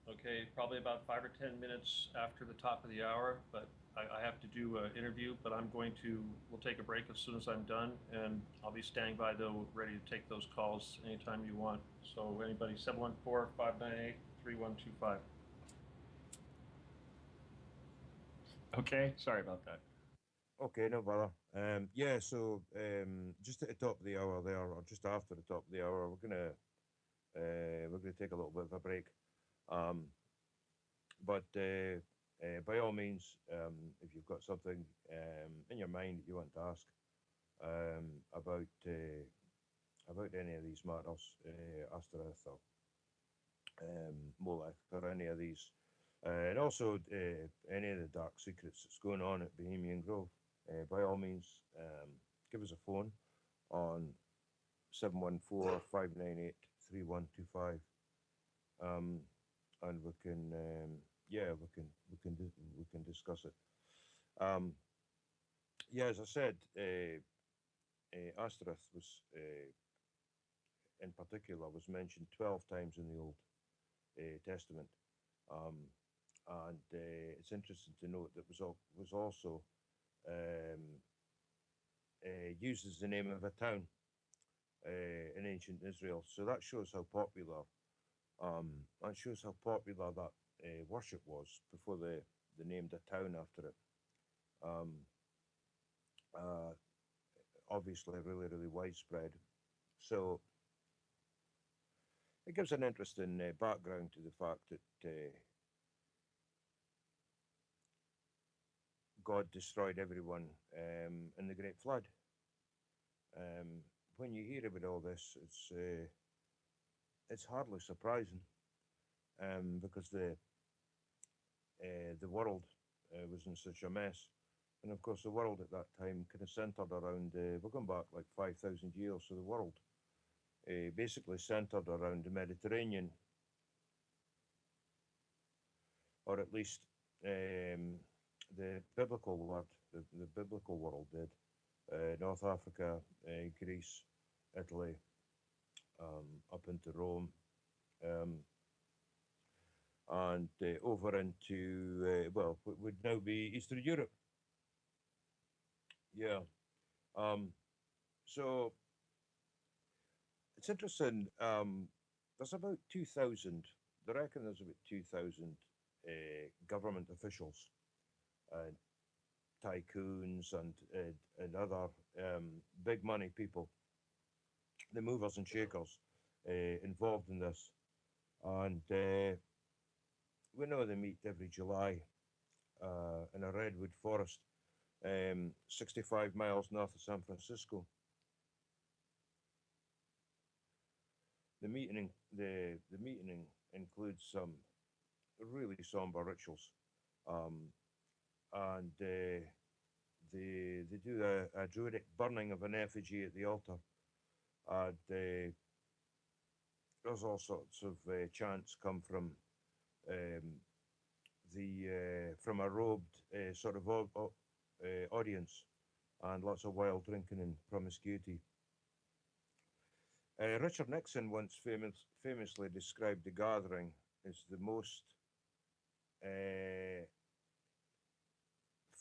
Okay, probably about 5 or 10 minutes after the top of the hour, but I have to do an interview. But we'll take a break as soon as I'm done, and I'll be standing by though, ready to take those calls anytime you want. So anybody, 714-598-3125. Okay, sorry about that. Okay, no bother. Yeah, so just at the top of the hour there, or just after the top of the hour, we're gonna take a little bit of a break. Um, but by all means, if you've got something in your mind that you want to ask about any of these matters, Astereth or Molech or any of these, and also any of the dark secrets that's going on at Bohemian Grove, by all means, give us a phone on 714-598-3125, um, and we can yeah we can discuss it. Um, yeah, as I said, Astereth was in particular was mentioned 12 times in the Old Testament. Um, and it's interesting to note that was also um, used as the name of a town in ancient Israel. So that shows how popular that shows how popular that worship was before they named a town after it. Um, uh, Obviously, really, really widespread. So it gives an interesting background to the fact that God destroyed everyone in the Great Flood. When you hear about all this, it's hardly surprising because the world was in such a mess, and of course the world at that time kind of centered around. We're going back like 5,000 years, so the world basically centered around the Mediterranean, or at least um, the biblical world. The biblical world did. North Africa, Greece, Italy, up into Rome, um, and over into, well, what would now be Eastern Europe. Yeah. Um, so it's interesting. There's about 2,000, they reckon there's about 2,000 government officials, uh, tycoons, and other big money people, the movers and shakers involved in this. And we know they meet every July in a redwood forest, 65 miles north of San Francisco. The meeting includes some really somber rituals, um, and they do a druidic burning of an effigy at the altar, and there's all sorts of chants come um, from a robed sort of audience, and lots of wild drinking and promiscuity. Richard Nixon once famously described the gathering as the most uh,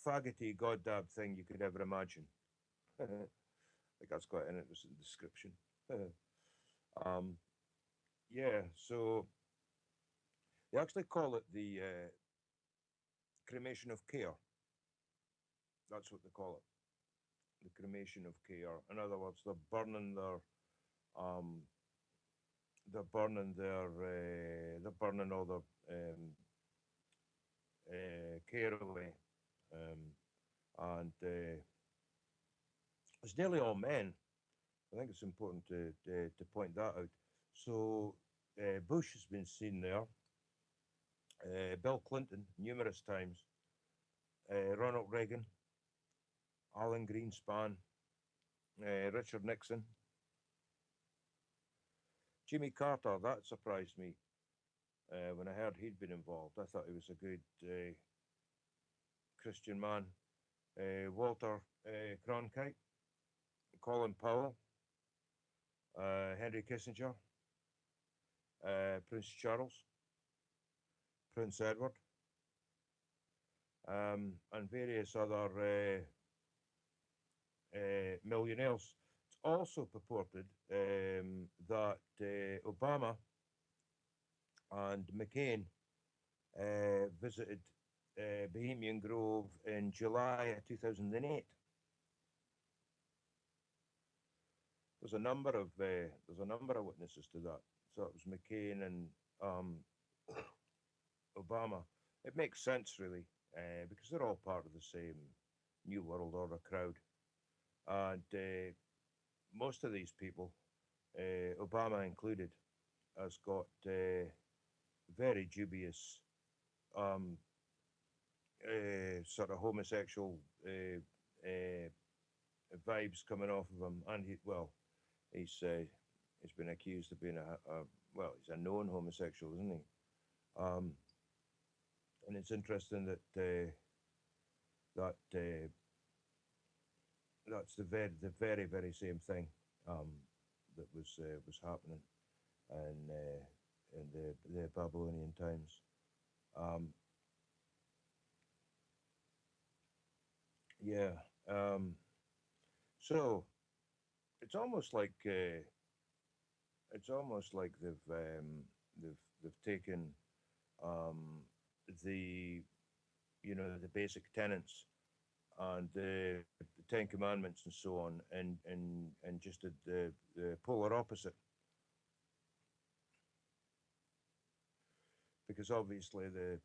faggoty goddamn thing you could ever imagine. I think that's quite an interesting description. um, yeah, so they actually call it the cremation of care. That's what they call it, the cremation of care. In other words, um, they're burning all their care away, and it's nearly all men. I think it's important to point that out. So Bush has been seen there, Bill Clinton numerous times, Ronald Reagan, Alan Greenspan, Richard Nixon, Jimmy Carter. That surprised me when I heard he'd been involved. I thought he was a good Christian man. Walter Cronkite, Colin Powell, Henry Kissinger, Prince Charles, Prince Edward, and various other millionaires. It's also purported that Obama and McCain visited Bohemian Grove in July of 2008. There's a number of witnesses to that. So it was McCain and um, Obama. It makes sense really because they're all part of the same New World Order crowd, and most of these people, Obama included, has got very dubious um, sort of homosexual uh, vibes coming off of him, and he's been accused of being he's a known homosexual, isn't he? Um, and it's interesting that that's the very same thing that was happening in the Babylonian times. Um, yeah. Um, so it's almost like they've taken um, the the basic tenets and the Ten Commandments and so on, and just did the polar opposite, because obviously the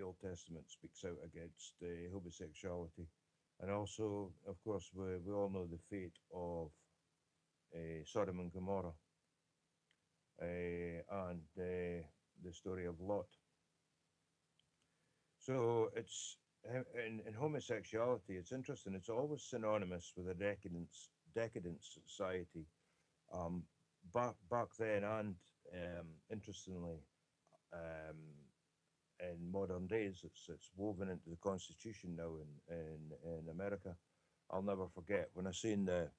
Old Testament speaks out against homosexuality, and also, of course, we all know the fate of Sodom and Gomorrah, and the story of Lot. So it's in homosexuality. It's interesting. It's always synonymous with a decadent society. Um, back then, and interestingly, um, in modern days, it's woven into the Constitution now in America. I'll never forget when I seen the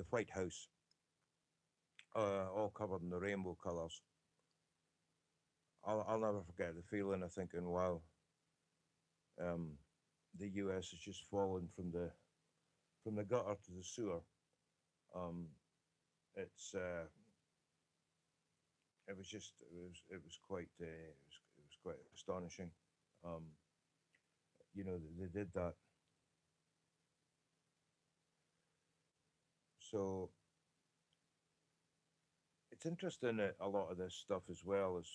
White House all covered in the rainbow colours. I'll never forget the feeling of thinking, wow, um, the U.S. has just fallen from the gutter to the sewer. Um, it's it was quite astonishing. Um, they did that. So it's interesting that a lot of this stuff as well is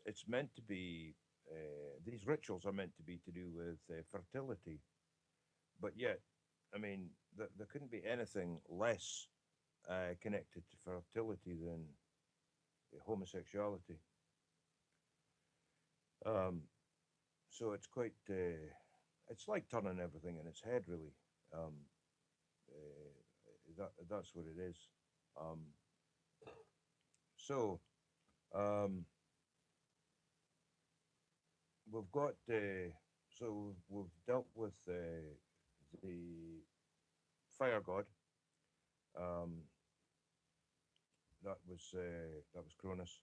it's meant to be these rituals are meant to be to do with fertility, but yet, I mean, there couldn't be anything less connected to fertility than homosexuality. Um, so it's quite it's like turning everything in its head, really. Um, that's what it is. Um, so um, we've got we've dealt with the fire god. Um, that was Cronus,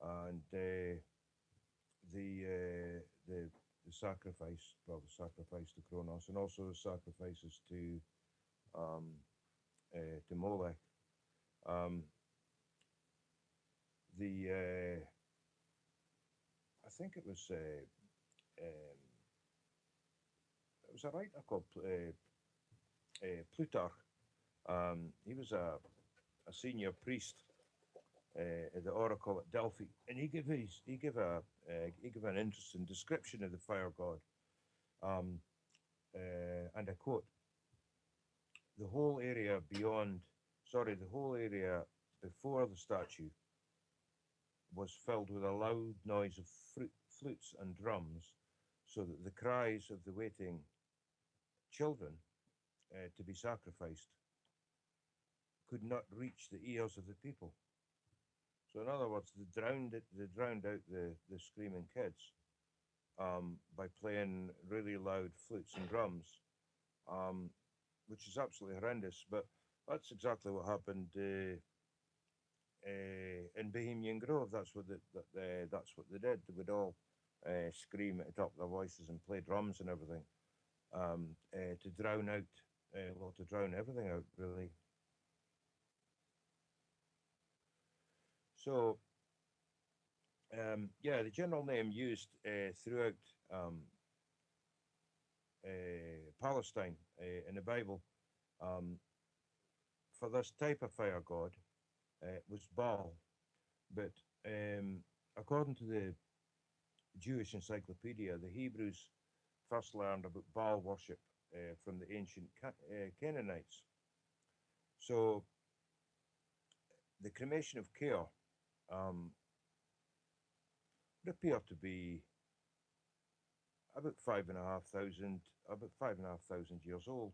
and the sacrifice, well, the sacrifice to Kronos, and also the sacrifices um, to Molech. Um, I think it was a writer called Plutarch. He was a senior priest at the oracle at Delphi, and he gave an interesting description of the fire god, and I quote: The whole area the whole area before the statue was filled with a loud noise of flutes and drums, so that the cries of the waiting children to be sacrificed could not reach the ears of the people. So, in other words, they drowned out the screaming kids by playing really loud flutes and drums, um, which is absolutely horrendous. But that's exactly what happened in Bohemian Grove. That's what they did. They would all scream at the top of their voices and play drums and everything to drown out, to drown everything out, really. So, yeah, the general name used throughout um, Palestine in the Bible um, for this type of fire god was Baal. But according to the Jewish encyclopedia, the Hebrews first learned about Baal worship from the ancient Canaanites. So the cremation of Keor um, would appear to be about 5,500 years old.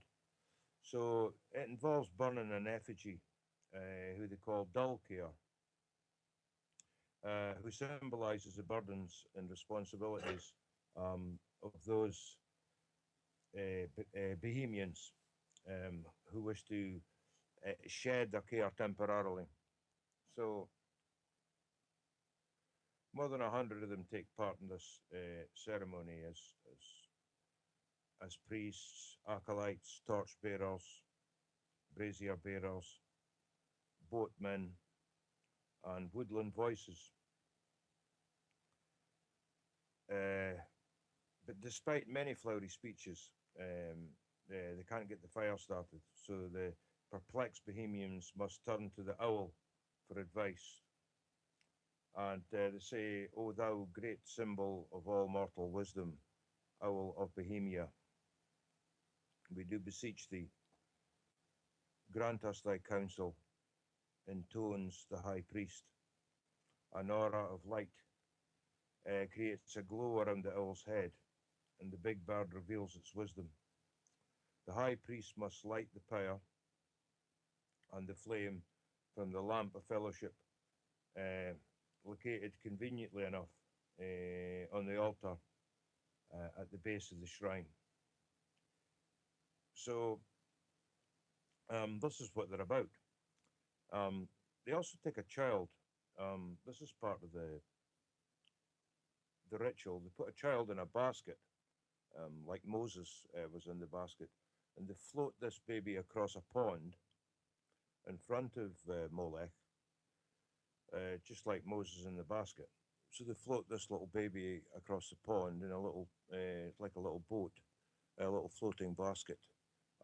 So it involves burning an effigy, who they call Dulcir, who symbolizes the burdens and responsibilities of those Bohemians who wish to shed their care temporarily. So more than 100 of them take part in this ceremony as priests, acolytes, torch bearers, brazier bearers, boatmen, and woodland voices. Uh, but despite many flowery speeches, they can't get the fire started. So the perplexed Bohemians must turn to the owl for advice. And they say, "O thou great symbol of all mortal wisdom, owl of Bohemia, we do beseech thee, grant us thy counsel," intones the high priest. An aura of light creates a glow around the owl's head, and the big bird reveals its wisdom. The high priest must light the pyre and the flame from the lamp of fellowship, uh, located conveniently enough on the altar at the base of the shrine. So this is what they're about. Um, they also take a child. This is part of the ritual. They put a child in a basket, like Moses was in the basket, and they float this baby across a pond in front of Molech, just like Moses in the basket. So they float this little baby across the pond in a little, like a little boat, a little floating basket,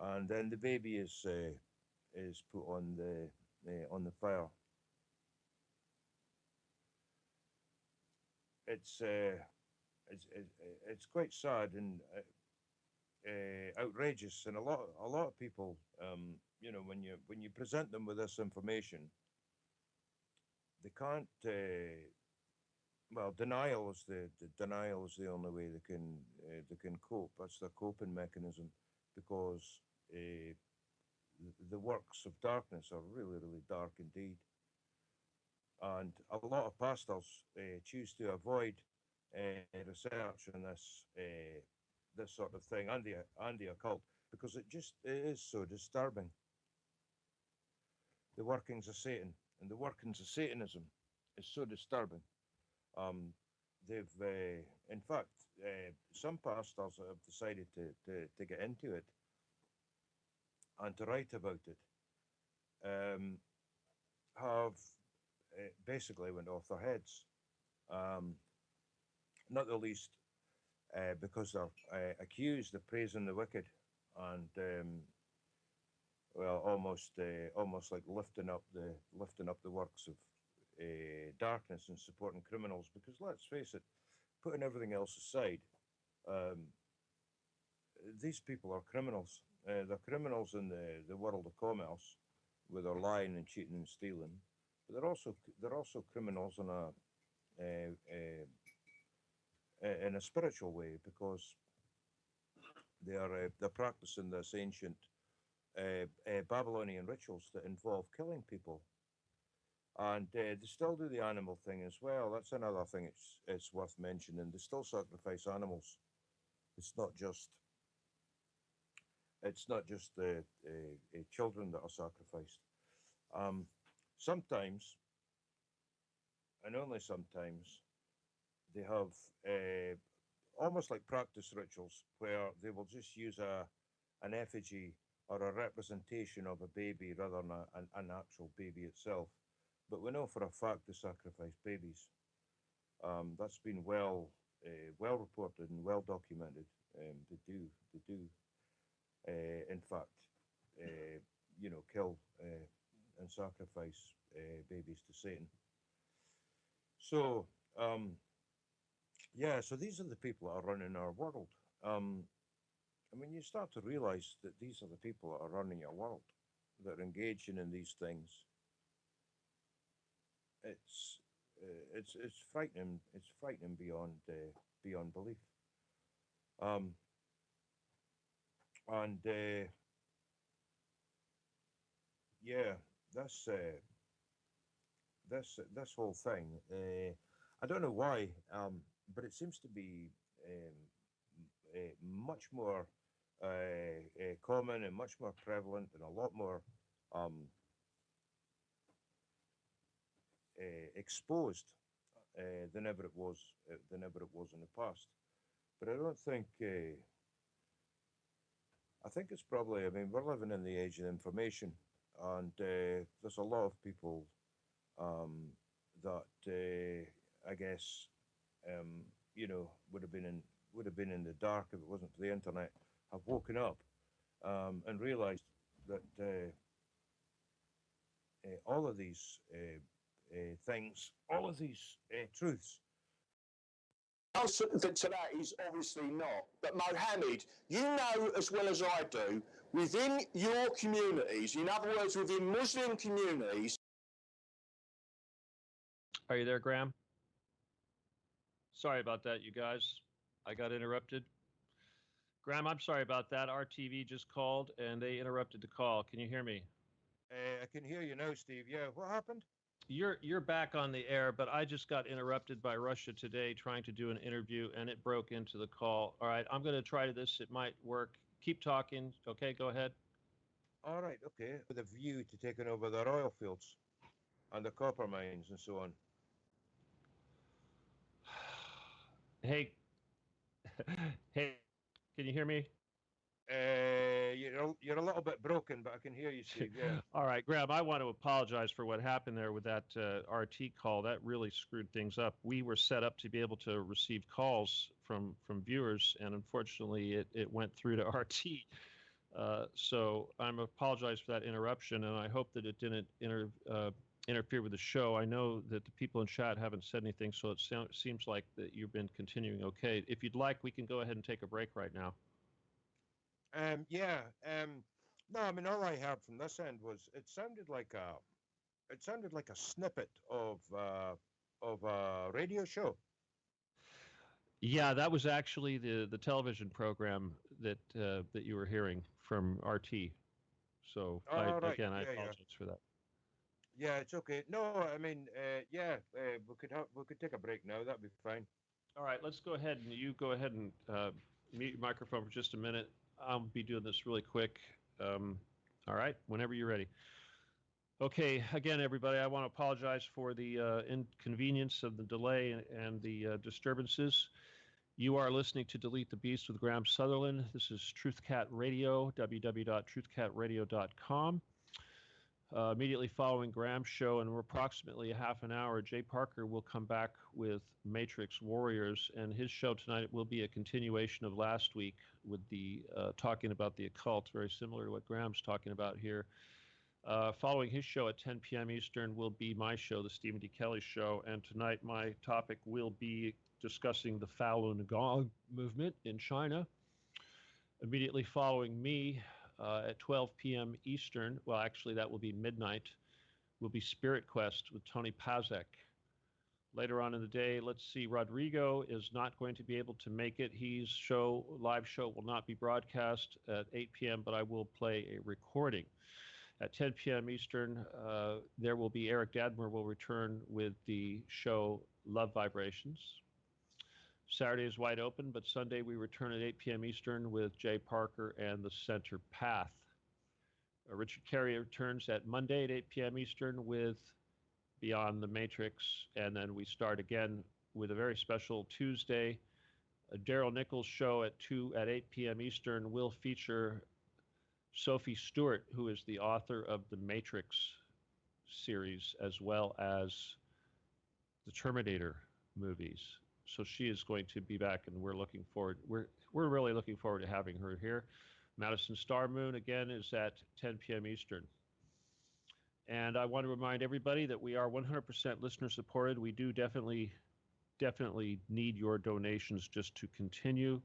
and then the baby is put on the fire. It's uh, it's quite sad and outrageous, and a lot of people, when you present them with this information, they can't. Well, denial is the only way they can cope. That's their coping mechanism, because the works of darkness are really really dark indeed, and a lot of pastors choose to avoid research on this sort of thing and the occult, because it is so disturbing. The workings of Satan and the workings of Satanism is so disturbing. Um, in fact, some pastors have decided to get into it and to write about it. Um, have basically went off their heads. Um, Not the least because they're accused of praising the wicked and well, almost like lifting up the works of darkness and supporting criminals. Because let's face it, putting everything else aside, um, these people are criminals. They're criminals in the world of commerce, where they're lying and cheating and stealing. But they're also criminals a, a, in a spiritual way because they're practicing this ancient Babylonian rituals that involve killing people, and they still do the animal thing as well. That's another thing it's worth mentioning. They still sacrifice animals. It's not just it's not just the children that are sacrificed. Um, sometimes, and only sometimes, they have uh, almost like practice rituals where they will just use an effigy or a representation of a baby rather than an actual baby itself. But we know for a fact they sacrifice babies. That's been well reported and well documented. They do in fact kill and sacrifice babies to Satan. So yeah, so these are the people that are running our world. Um, and when you start to realize that these are the people that are running your world, that are engaging in these things, it's it's frightening. It's frightening beyond belief. Um, and yeah, that's this whole thing. I don't know why, but it seems to be much more common and much more prevalent and a lot more um, exposed than ever it was in the past. But I don't think. I think it's probably. I mean, we're living in the age of information, and there's a lot of people um, that I guess would have been in the dark if it wasn't for the internet. Have woken up and realised that all of these things, all of these truths. Answer to that is obviously not. But Mohammed, you know as well as I do, within your communities, in other words, within Muslim communities. Are you there, Graham? Sorry about that, you guys. I got interrupted. Graham, I'm sorry about that. Our TV just called and they interrupted the call. Can you hear me? I can hear you now, Steve. Yeah, what happened? You're back on the air, but I just got interrupted by Russia Today trying to do an interview, and it broke into the call. All right, I'm going to try this. It might work. Keep talking. Okay, go ahead. All right, okay. With a view to taking over their oil fields and the copper mines and so on. Hey, hey, can you hear me? You're a little bit broken, but I can hear you, Steve. Yeah. All right, Graham, I want to apologize for what happened there with that RT call. That really screwed things up. We were set up to be able to receive calls from viewers, and unfortunately, it went through to RT. So I'm apologize for that interruption, and I hope that it didn't interfere with the show. I know that the people in chat haven't said anything, so it seems like that you've been continuing okay. If you'd like, we can go ahead and take a break right now. Yeah. No, I mean, all I heard from this end was it sounded like a snippet of a radio show. Yeah, that was actually the television program that you were hearing from RT. So Right. I Yeah. apologize for that. Yeah, it's okay. No, I mean, we could take a break now. That'd be fine. All right, let's go ahead and you go ahead and mute your microphone for just a minute. I'll be doing this really quick. All right, whenever you're ready. Okay, again, everybody, I want to apologize for the inconvenience of the delay and the disturbances. You are listening to Delete the Beast with Graham Sutherland. This is TruthCat Radio, www.truthcatradio.com. Immediately following Graham's show, and we're approximately a half an hour, Jay Parker will come back with Matrix Warriors, and his show tonight will be a continuation of last week with the talking about the occult, very similar to what Graham's talking about here. Following his show at 10 p.m. Eastern will be my show, the Stephen D. Kelly Show, and tonight my topic will be discussing the Falun Gong movement in China. Immediately following me, at 12 p.m. Eastern. Well, actually, that will be midnight. Will be Spirit Quest with Tony Pazek. Later on in the day, let's see, Rodrigo is not going to be able to make it. His live show will not be broadcast at 8 p.m., but I will play a recording. At 10 p.m. Eastern, there will be Eric Dadmer will return with the show Love Vibrations. Saturday is wide open, but Sunday we return at 8 p.m. Eastern with Jay Parker and the Center Path. Richard Carey returns at Monday at 8 p.m. Eastern with Beyond the Matrix, and then we start again with a very special Tuesday. A Daryl Nichols show at 8 p.m. Eastern will feature Sophie Stewart, who is the author of the Matrix series, as well as the Terminator movies. So she is going to be back, and we're looking forward. We're really looking forward to having her here. Madison Star Moon again is at 10 p.m. Eastern. And I want to remind everybody that we are 100% listener supported. We do definitely need your donations just to continue.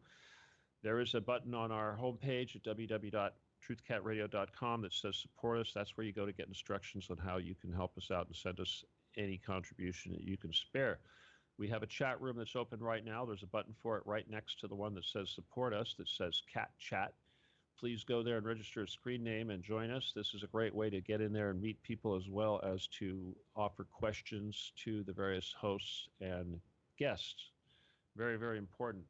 There is a button on our homepage at www.truthcatradio.com that says support us. That's where you go to get instructions on how you can help us out and send us any contribution that you can spare. We have a chat room that's open right now. There's a button for it right next to the one that says support us that says Cat Chat. Please go there and register a screen name and join us. This is a great way to get in there and meet people, as well as to offer questions to the various hosts and guests. Very, very important.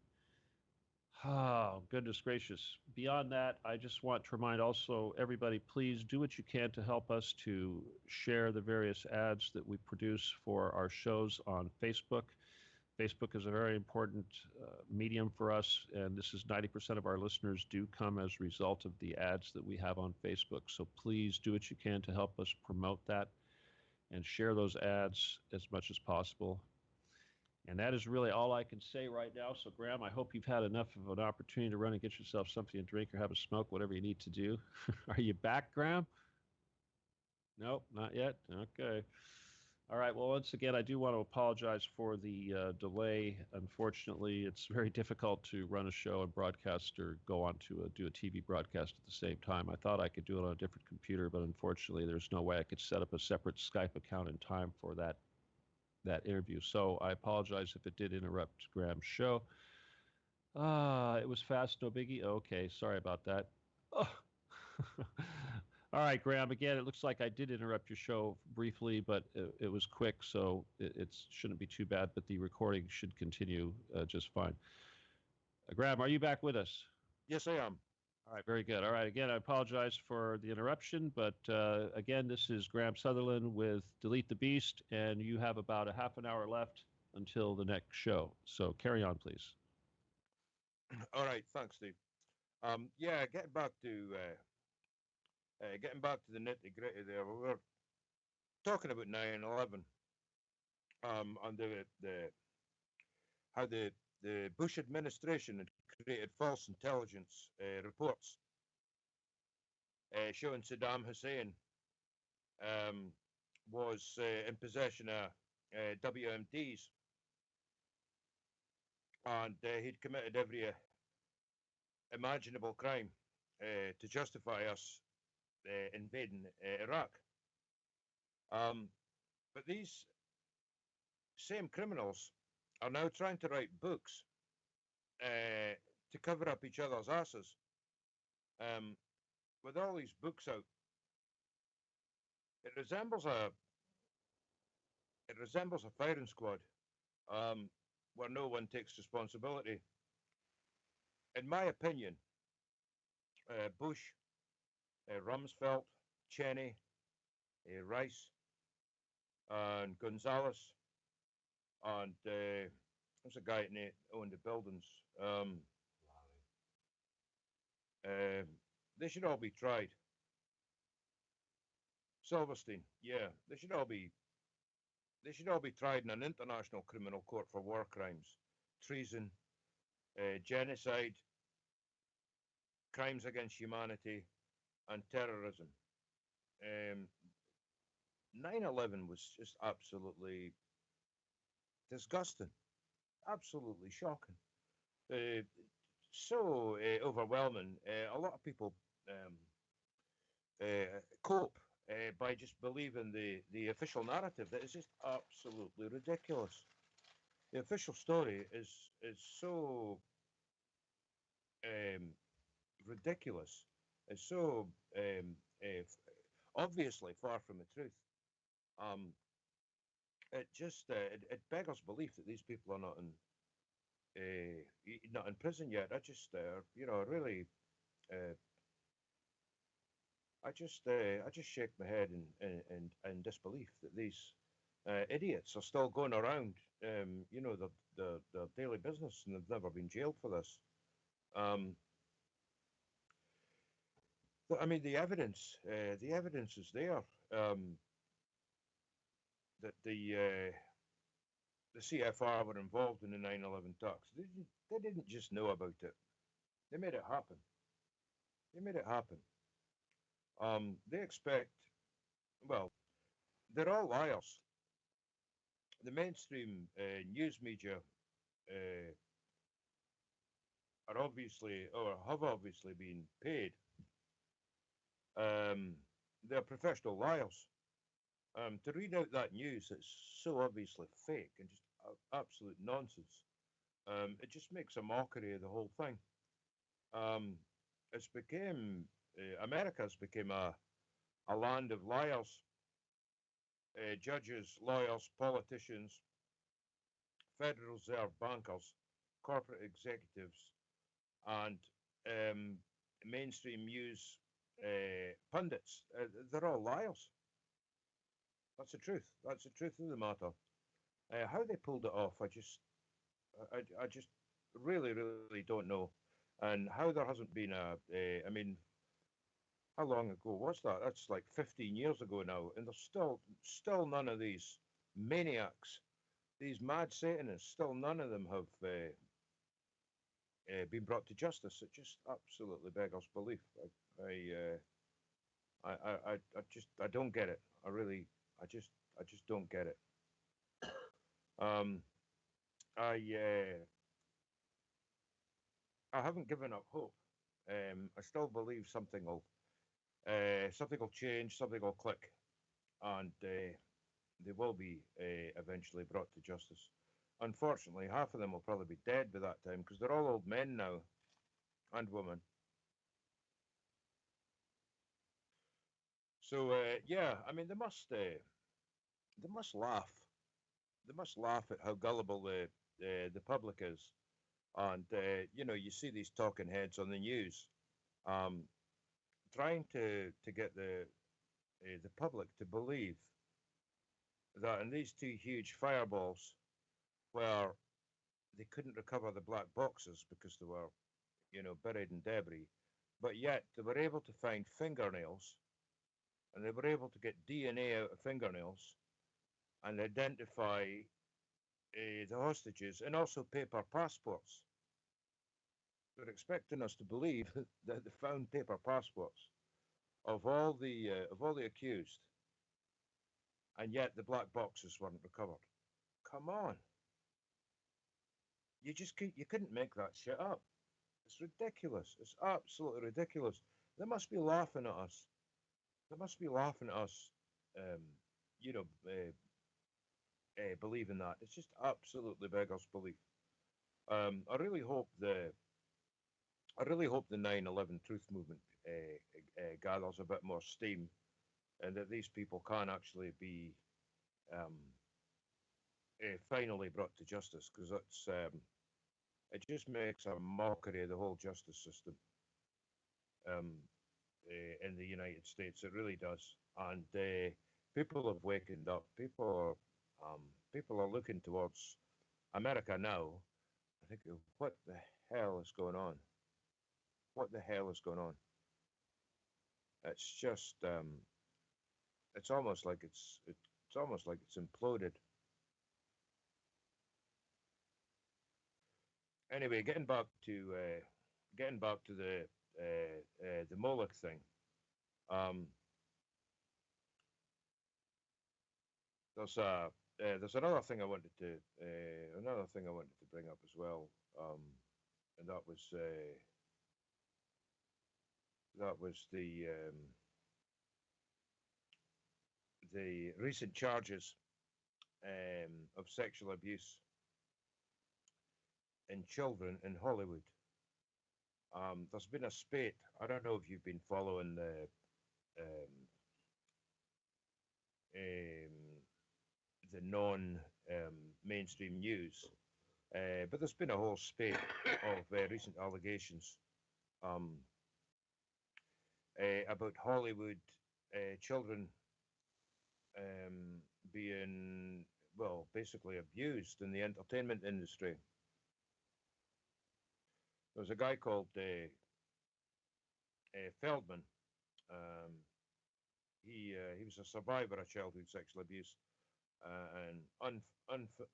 Oh, goodness gracious. Beyond that, I just want to remind also everybody, please do what you can to help us to share the various ads that we produce for our shows on Facebook. Facebook is a very important medium for us, and this is 90% of our listeners do come as a result of the ads that we have on Facebook. So please do what you can to help us promote that and share those ads as much as possible. And that is really all I can say right now. So, Graham, I hope you've had enough of an opportunity to run and get yourself something to drink or have a smoke, whatever you need to do. Are you back, Graham? Nope, not yet. Okay. All right. Well, once again, I do want to apologize for the delay. Unfortunately, it's very difficult to run a show and broadcast or go on to do a TV broadcast at the same time. I thought I could do it on a different computer, but unfortunately, there's no way I could set up a separate Skype account in time for that interview. So I apologize if it did interrupt Graham's show. It was fast, no biggie. Okay, sorry about that. Oh. All right, Graham, again, it looks like I did interrupt your show briefly, but it was quick, so it shouldn't be too bad, but the recording should continue just fine. Graham, are you back with us? Yes, I am. All right, very good. All right, again, I apologize for the interruption, but again, this is Graham Sutherland with Delete the Beast, and you have about a half an hour left until the next show. So carry on, please. All right, thanks, Steve. Yeah, getting back to the nitty gritty there. We were talking about 9/11, and how the Bush administration had created false intelligence reports showing Saddam Hussein was in possession of WMDs, and he'd committed every imaginable crime to justify us invading Iraq. But these same criminals are now trying to write books to cover up each other's asses. With all these books out, it resembles a firing squad where no one takes responsibility. In my opinion, Bush, Rumsfeld, Cheney, Rice, and Gonzalez, and there's a guy that owned the buildings. They should all be tried. Silverstein, yeah, they should all be tried in an international criminal court for war crimes, treason, genocide, crimes against humanity, and terrorism. 9/11 was just absolutely disgusting, absolutely shocking, so overwhelming. A lot of people cope by just believing the official narrative that is just absolutely ridiculous. The official story is so um, ridiculous. It's so obviously far from the truth. Um, it beggars belief that these people are not in prison yet. Really, uh, I just shake my head in disbelief that these idiots are still going around, their daily business, and they've never been jailed for this. Um, I mean, the evidence is there, that the CFR were involved in the 9/11 talks. They didn't just know about it; they made it happen. They made it happen. They expect, well, they're all liars. The mainstream news media uh, are obviously, or have obviously been paid. Um, they're professional liars. To read out that news that's so obviously fake and just absolute nonsense, it just makes a mockery of the whole thing. Um, it's became America's became a land of liars, judges, lawyers, politicians, Federal Reserve bankers, corporate executives, and um, mainstream news pundits. They're all liars. That's the truth. That's the truth of the matter. How they pulled it off, I just really, really don't know. And how there hasn't been I mean, how long ago was that? That's like 15 years ago now, and there's still none of these maniacs, these mad Satanists, still none of them have been brought to justice. It just absolutely beggars belief. I don't get it. I just, I just don't get it. Um, uh, I haven't given up hope. I still believe something will change, something will click, and they will be eventually brought to justice. Unfortunately, half of them will probably be dead by that time because they're all old men now and women. So yeah, I mean they must laugh. They must laugh at how gullible the public is, and you see these talking heads on the news, um, trying to get the public to believe that in these two huge fireballs, where they couldn't recover the black boxes because they were buried in debris, but yet they were able to find fingernails, and they were able to get DNA out of fingernails and identify the hostages and also paper passports. They're expecting us to believe that they found paper passports of all the accused, and yet the black boxes weren't recovered. Come on, you couldn't make that shit up. It's ridiculous. It's absolutely ridiculous. They must be laughing at us. They must be laughing at us. Um, you know, believing that. It's just absolutely beggars belief. Um, I really hope the I really hope the 9/11 truth movement gathers a bit more steam, and that these people can actually be um, finally brought to justice, because it just makes a mockery of the whole justice system um, in the United States. It really does, and people have wakened up. People are looking towards America now. I think, what the hell is going on? What the hell is going on? It's just it's almost like it's almost like it's imploded. Anyway, getting back to the Molech thing. Um, there's another thing I wanted to bring up as well, and that was the the recent charges of sexual abuse in children in Hollywood. There's been a spate. I don't know if you've been following the non mainstream news, but there's been a whole spate of recent allegations um, about Hollywood children being, well, basically abused in the entertainment industry. There was a guy called Feldman. Um, he was a survivor of childhood sexual abuse, and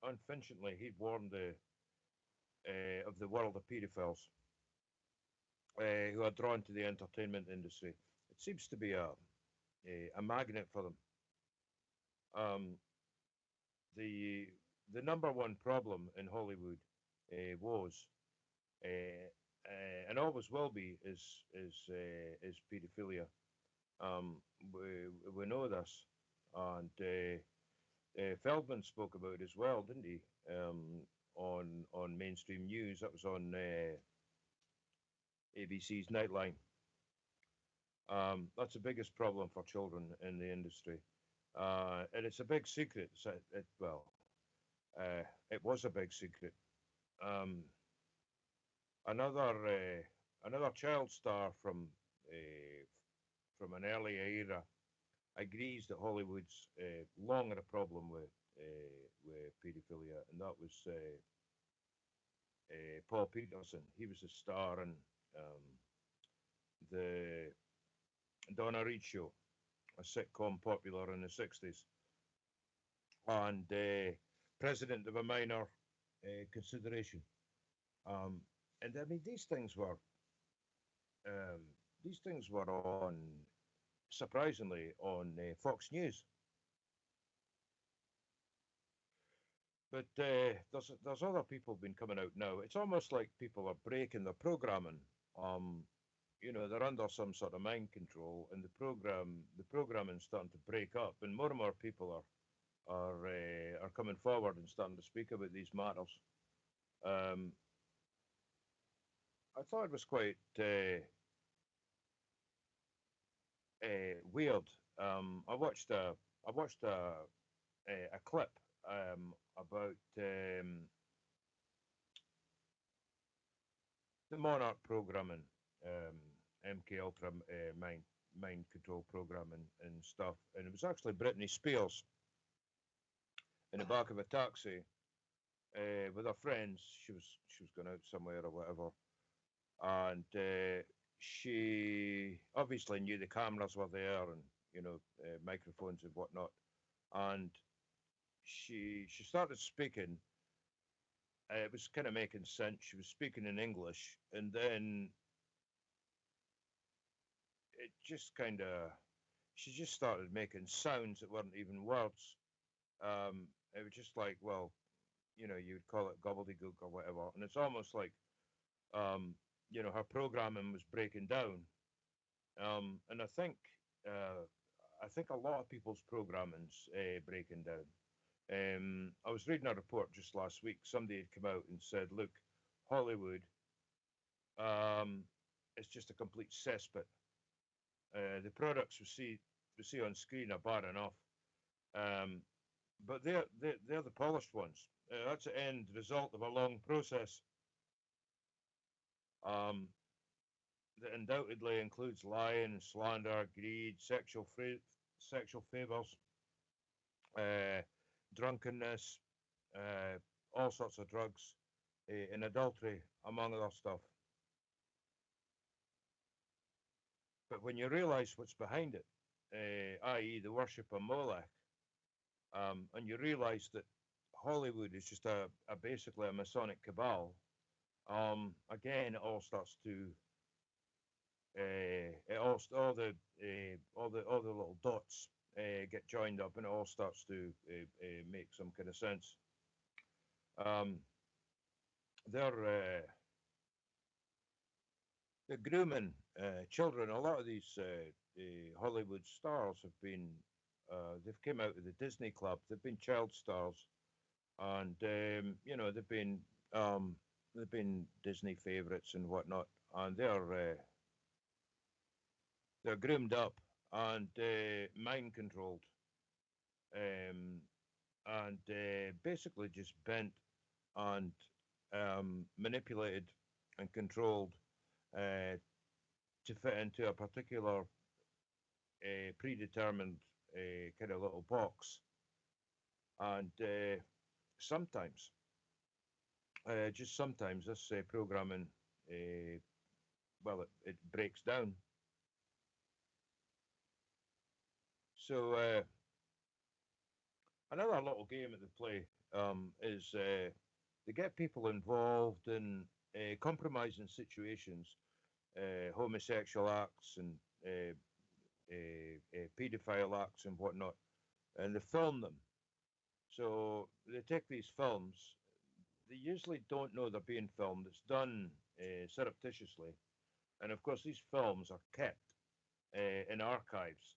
unfortunately, he warned of the world of paedophiles who are drawn to the entertainment industry. It seems to be a magnet for them. The the number one problem in Hollywood was and always will be is pedophilia. We know this, and Feldman spoke about it as well, didn't he? On mainstream news, that was on ABC's Nightline. That's the biggest problem for children in the industry, and it's a big secret. So it was a big secret. Um, another child star from an earlier era agrees that Hollywood's long had a problem with paedophilia, and that was Paul Peterson. He was a star in the Donna Reed Show, a sitcom popular in the 60s, and president of a minor consideration. And I mean, these things were on, surprisingly, on Fox News. But there's other people been coming out now. It's almost like people are breaking the programming. They're under some sort of mind control, and the programming's starting to break up, and more people are coming forward and starting to speak about these matters. I thought it was quite weird. I watched a clip about the Monarch programming, MK Ultra mind control programming and stuff, and it was actually Britney Spears in the back of a taxi with her friends. She was going out somewhere or whatever, and she obviously knew the cameras were there, and microphones and whatnot, and she started speaking. It was kind of making sense. She was speaking in English, and then it just kind of, she just started making sounds that weren't even words. It was just like, well, you'd call it gobbledygook or whatever, and it's almost like, her programming was breaking down. And I think a lot of people's programming's breaking down. I was reading a report just last week. Somebody had come out and said, look, Hollywood is just a complete cesspit. The products we see on screen are bad enough, but they're the polished ones. That's the end result of a long process that undoubtedly includes lying, slander, greed, sexual favors, drunkenness, all sorts of drugs, and adultery, among other stuff. But when you realize what's behind it, i.e. the worship of Molech, and you realize that Hollywood is just basically a Masonic cabal, again, it all starts to all the little dots get joined up, and it all starts to make some kind of sense. They're grooming children. A lot of these Hollywood stars have been They've came out of the Disney Club. They've been child stars, and you know they've been Disney favorites and whatnot, and they're groomed up and mind controlled, um, and basically just bent and manipulated and controlled uh, to fit into a particular predetermined kind of little box. And sometimes, just sometimes, this programming, well, it breaks down. So another little game that they play is they get people involved in compromising situations, homosexual acts and paedophile acts and whatnot, and they film them. So they take these films. They usually don't know they're being filmed. It's done surreptitiously, and of course these films are kept in archives,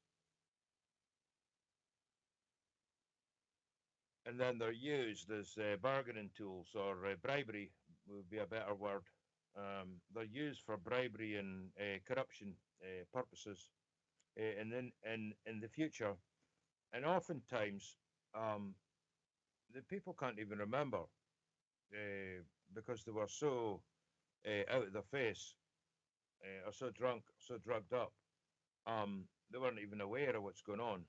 and then they're used as bargaining tools, or bribery would be a better word. They're used for bribery and corruption purposes, and then in the future, and oftentimes um, the people can't even remember because they were so out of their face, or so drunk, so drugged up. They weren't even aware of what's going on.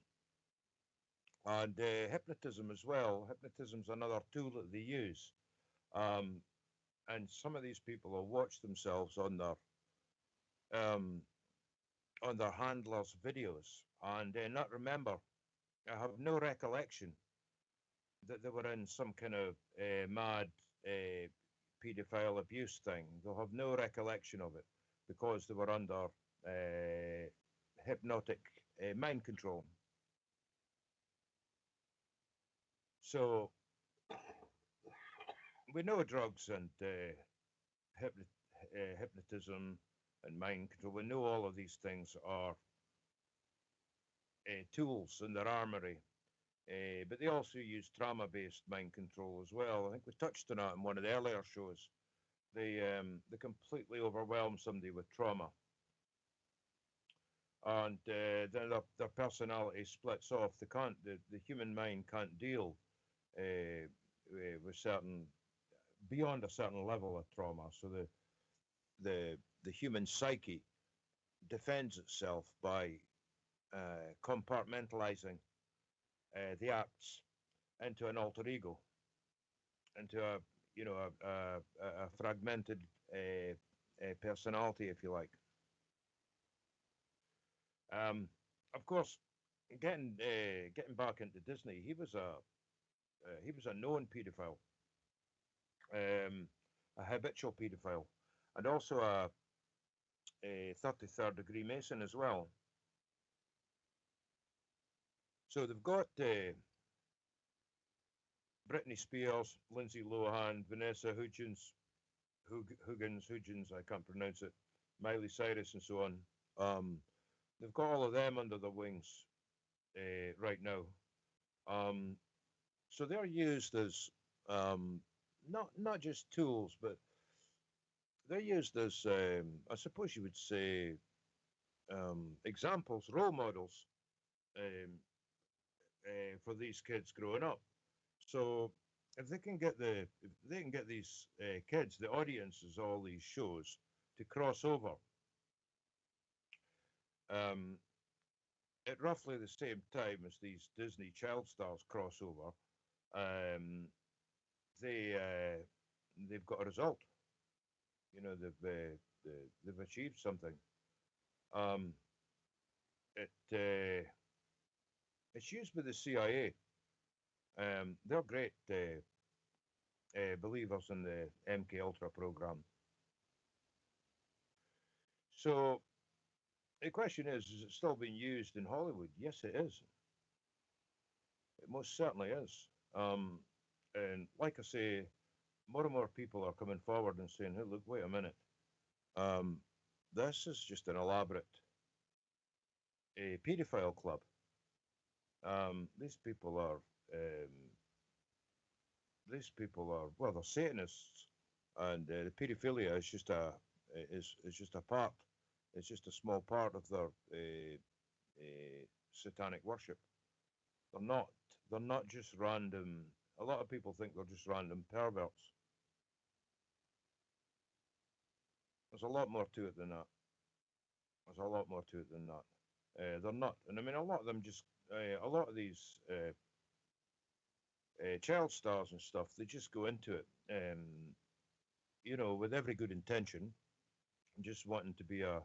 And hypnotism as well. Hypnotism's another tool that they use. Um, and some of these people will watch themselves um, on their handlers' videos and not remember. I have no recollection that they were in some kind of mad uh, paedophile abuse thing. They'll have no recollection of it because they were under hypnotic mind control. So we know drugs and hypnotism and mind control. We know all of these things are tools in their armory, but they also use trauma-based mind control as well. I think we touched on that in one of the earlier shows. They completely overwhelm somebody with trauma, and then their personality splits off. They can't. The human mind can't deal with certain beyond a certain level of trauma. So the human psyche defends itself by compartmentalizing the acts into an alter ego, into a a fragmented personality, if you like. Of course, getting back into Disney, he was a known paedophile, a habitual paedophile, and also a 33rd degree Mason as well. So they've got Britney Spears, Lindsay Lohan, Vanessa Hudgens, I can't pronounce it, Miley Cyrus, and so on. They've got all of them under their wings right now. So they're used as not just tools, but they're used as I suppose you would say examples, role models um, for these kids growing up. So if they can get these kids, the audiences, all these shows to cross over um, at roughly the same time as these Disney child stars cross over, um, they they've got a result. You know, they've achieved something. Um, it's used by the CIA. They're great believers in the MK Ultra program. So the question is it still being used in Hollywood? Yes, it is. It most certainly is. And like I say, more and more people are coming forward and saying, "Hey, look, wait a minute. Um, this is just an elaborate paedophile club. These people are well, they're Satanists, and the pedophilia is just is just a part. It's just a small part of their satanic worship. They're not. They're not just random. A lot of people think they're just random perverts. There's a lot more to it than that. There's a lot more to it than that. They're not, and I mean, a lot of them just, a lot of these child stars and stuff, they just go into it, with every good intention, just wanting to be a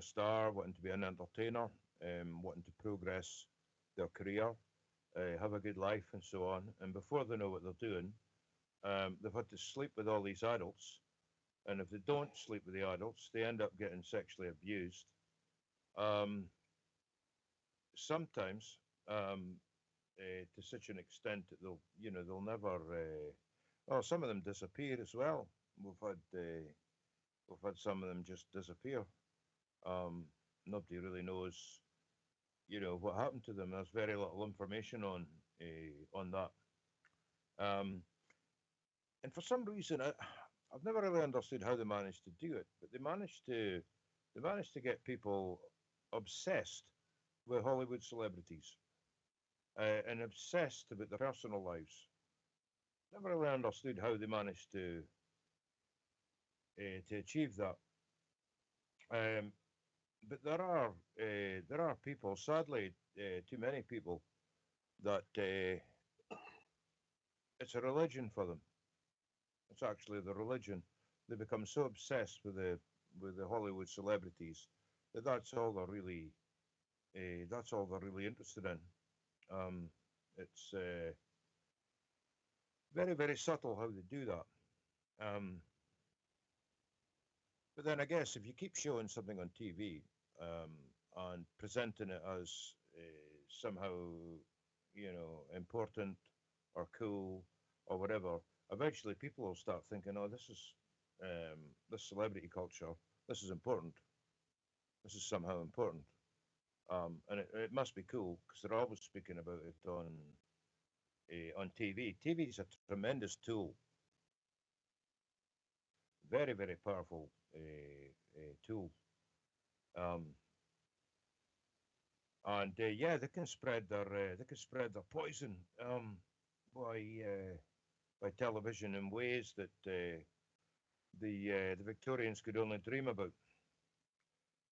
star, wanting to be an entertainer, wanting to progress their career, have a good life, and so on. And before they know what they're doing, they've had to sleep with all these adults. And if they don't sleep with the adults, they end up getting sexually abused. Um, sometimes, to such an extent that they'll never. Well, some of them disappear as well. We've had some of them just disappear. Um, Nobody really knows, what happened to them. There's very little information on that. Um, and for some reason, I've never really understood how they managed to do it, but they managed to get people obsessed with Hollywood celebrities, and obsessed about their personal lives. Never really understood how they managed to achieve that. Um, but there are people, sadly, too many people, that it's a religion for them. It's actually the religion. They become so obsessed with the Hollywood celebrities that that's all they're really interested in. It's very, very subtle how they do that. Um, but then I guess if you keep showing something on TV, and presenting it as somehow, important or cool or whatever, eventually people will start thinking, oh, this celebrity culture, this is important. This is somehow important. And it must be cool because they're always speaking about it on TV. TV is a tremendous tool, very, very powerful tool. Um, and yeah, they can spread their poison, by by television in ways that the Victorians could only dream about.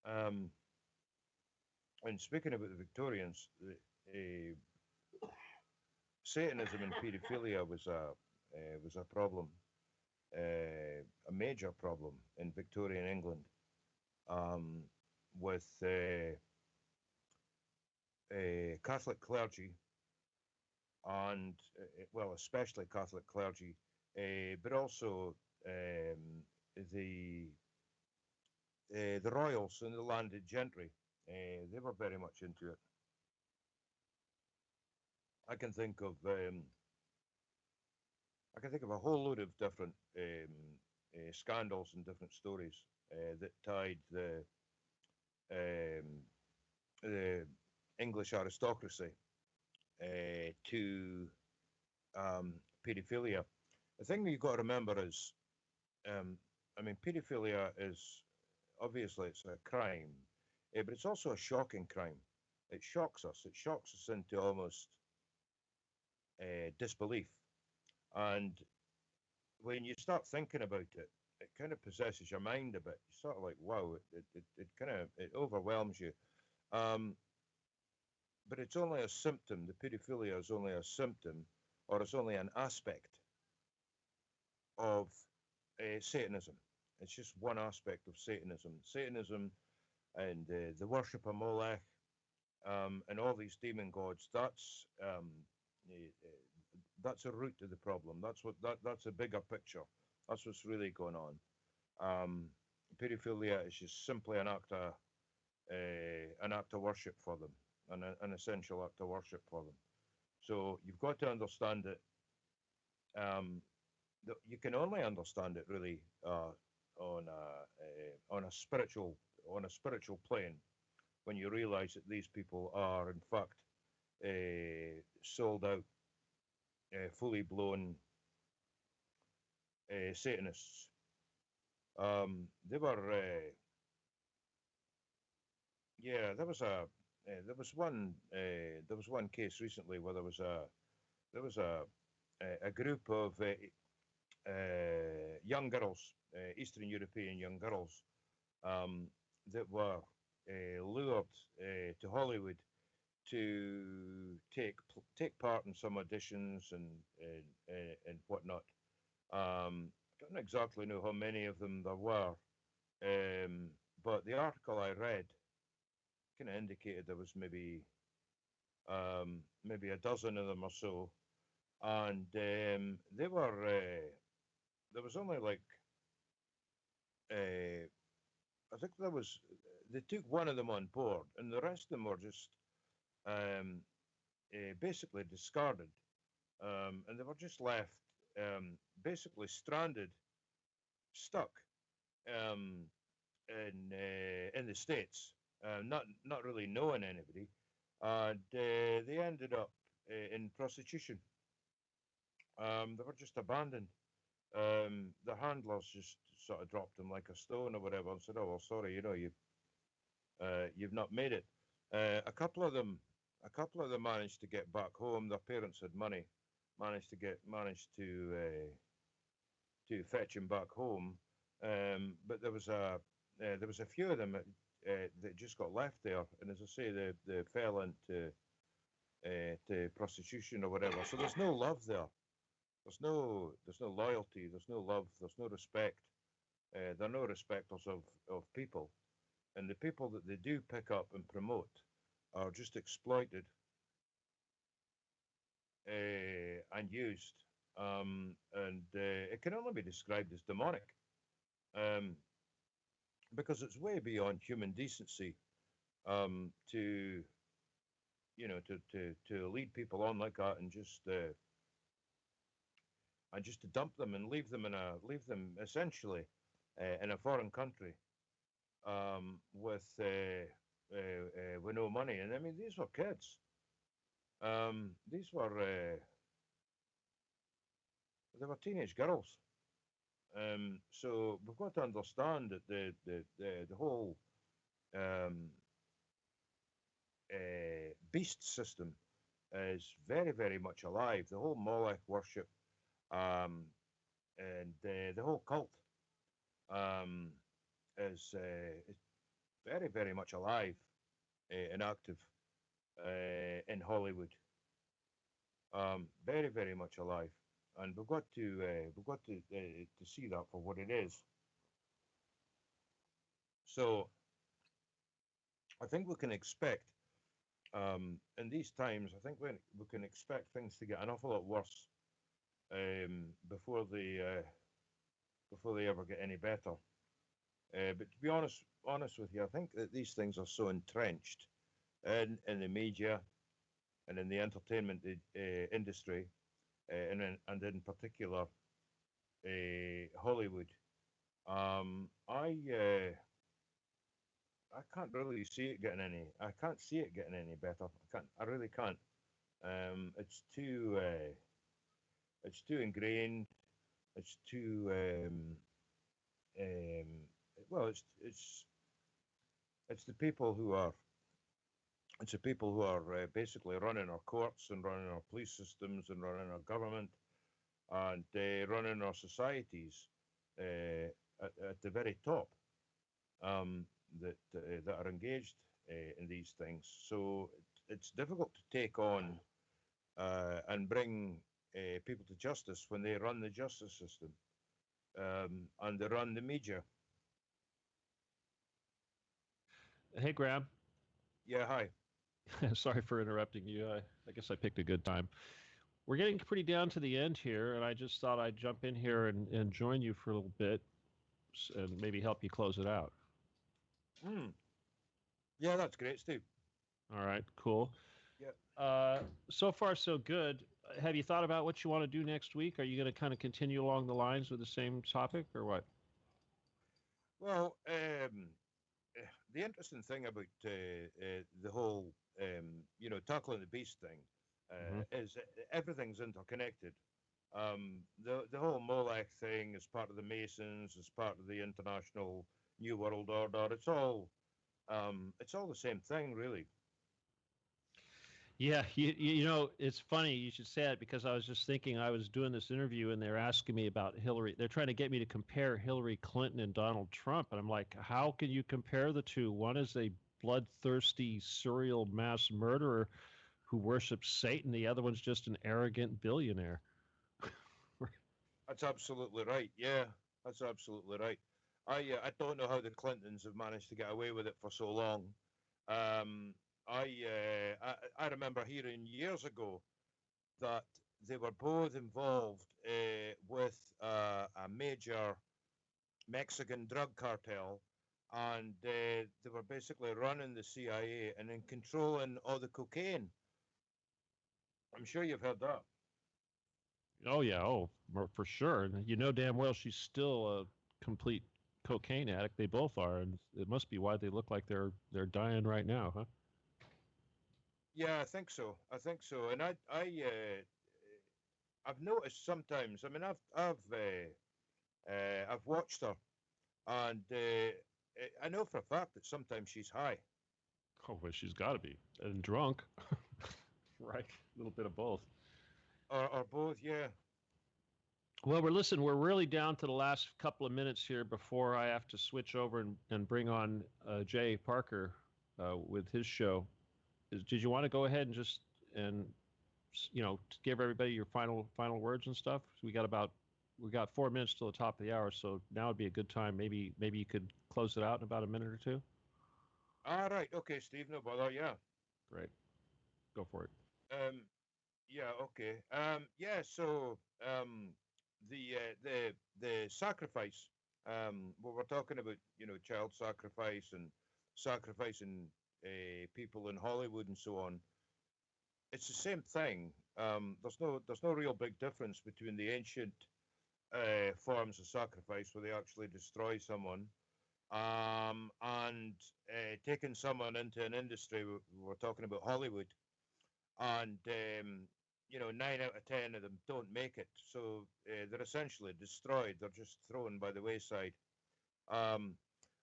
Um, and speaking about the Victorians, Satanism and paedophilia was a problem, a major problem in Victorian England, um, with Catholic clergy and well, especially Catholic clergy, but also um, the the royals and the landed gentry. They were very much into it. I can think of um, I can think of a whole load of different scandals and different stories that tied um, the English aristocracy to paedophilia. The thing that you've got to remember is, um, I mean, paedophilia is obviously it's a crime, but it's also a shocking crime. It shocks us. It shocks us into almost disbelief. And when you start thinking about it, it kind of possesses your mind a bit. You're sort of like, wow, it kind of it overwhelms you. Um, but it's only a symptom. The paedophilia is only a symptom, or it's only an aspect of Satanism. It's just one aspect of Satanism. Satanism and the worship of Molech, and all these demon gods. That's a root to the problem. That's a bigger picture. That's what's really going on. Pedophilia is just simply an act of worship for them, an essential act of worship for them. So you've got to understand it. Um, you can only understand it really on a spiritual plane when you realize that these people are in fact sold out, fully blown Satanists. They were, yeah. There was one case recently where there was a group of young girls, Eastern European young girls, um, that were lured to Hollywood to take part in some auditions and whatnot. I don't exactly know how many of them there were, um, but the article I read kind of indicated there was maybe a dozen of them or so, and they were there was only like I think they took one of them on board, and the rest of them were just um, basically discarded, and they were just left basically stranded, stuck um, in the states, not really knowing anybody, and they ended up in prostitution. They were just abandoned. The handlers just sort of dropped them like a stone or whatever and said, "Oh well, sorry, you've not made it." A couple of them, managed to get back home. Their parents had money, managed to fetch him back home. But there was a few of them that just got left there, and as I say, they fell into to prostitution or whatever. So there's no love there. There's no loyalty. There's no love. There's no respect. They're no respecters of people, and the people that they do pick up and promote are just exploited and used, and it can only be described as demonic, um, because it's way beyond human decency to to lead people on like that and just to dump them and leave them essentially in a foreign country with no money. And I mean, these were kids. These were they were teenage girls. So we've got to understand that the whole um, beast system is very, very much alive. The whole Molech worship um, and the whole cult um, is very, very much alive and active in Hollywood. Very, very much alive, and we've got to see that for what it is. So I think we can expect in these times. I think we can expect things to get an awful lot worse before they ever get any better. But to be honest with you, I think that these things are so entrenched in the media and in the entertainment industry, and in particular Hollywood. I can't really see it getting any. I can't see it getting any better. I can't. I really can't. It's too ingrained. It's too um, well. It's the people who are it's the people who are basically running our courts and running our police systems and running our government and running our societies at the very top, that are engaged in these things. So it's difficult to take on and bring people to justice when they run the justice system, and they run the media. Hey, Graham. Yeah, hi. Sorry for interrupting you. I guess I picked a good time. We're getting pretty down to the end here, and I just thought I'd jump in here and join you for a little bit and maybe help you close it out. Hmm. Yeah, that's great, Steve. All right, cool. Yeah. So far, so good. Have you thought about what you want to do next week? Are you going to kind of continue along the lines with the same topic, or what? Well, the interesting thing about the whole tackling the beast thing Hmm. is everything's interconnected. The whole Molech thing is part of the Masons, is part of the international New World Order. It's all the same thing, really. Yeah, it's funny you should say it because I was just thinking I was doing this interview and they're asking me about Hillary. They're trying to get me to compare Hillary Clinton and Donald Trump, and I'm like, how can you compare the two? One is a bloodthirsty serial mass murderer who worships Satan. The other one's just an arrogant billionaire. That's absolutely right. Yeah, that's absolutely right. I don't know how the Clintons have managed to get away with it for so long. Um, I remember hearing years ago that they were both involved with a major Mexican drug cartel, and they were basically running the CIA and then controlling all the cocaine. I'm sure you've heard that. Oh yeah, for sure. And you know damn well she's still a complete cocaine addict. They both are, and it must be why they look like they're dying right now, huh? Yeah, I think so. I think so. And I've noticed sometimes. I mean, I've watched her, and I know for a fact that sometimes she's high, Oh, well, she's got to be and drunk, right? A little bit of both. or both. Yeah. Well, we're really down to the last couple of minutes here before I have to switch over and bring on Jay Parker with his show. Did you want to go ahead and just and give everybody your final words and stuff? We got 4 minutes till the top of the hour, so now would be a good time. Maybe you could close it out in about a minute or two. All right. Okay, Steve. No bother. Yeah. Great, go for it. Um. Yeah. Okay. Yeah. So the sacrifice. What we're talking about, child sacrifice and sacrificing people in Hollywood and so on. It's the same thing. There's no real big difference between the ancient forms of sacrifice where they actually destroy someone, and taking someone into an industry. We're talking about Hollywood, and 9 out of 10 of them don't make it, so they're essentially destroyed. They're just thrown by the wayside. Um,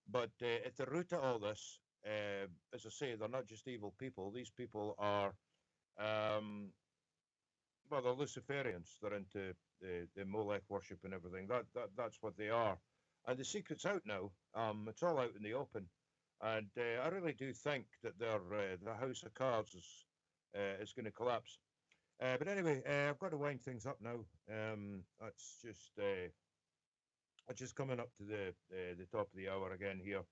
but at the root of all this, as I say, they're not just evil people. These people are, um, well, they're Luciferians. They're into the Molech worship and everything. That's what they are. And the secret's out now. It's all out in the open. And I really do think that their house of cards is going to collapse. But anyway, I've got to wind things up now. That's just coming up to the top of the hour again here.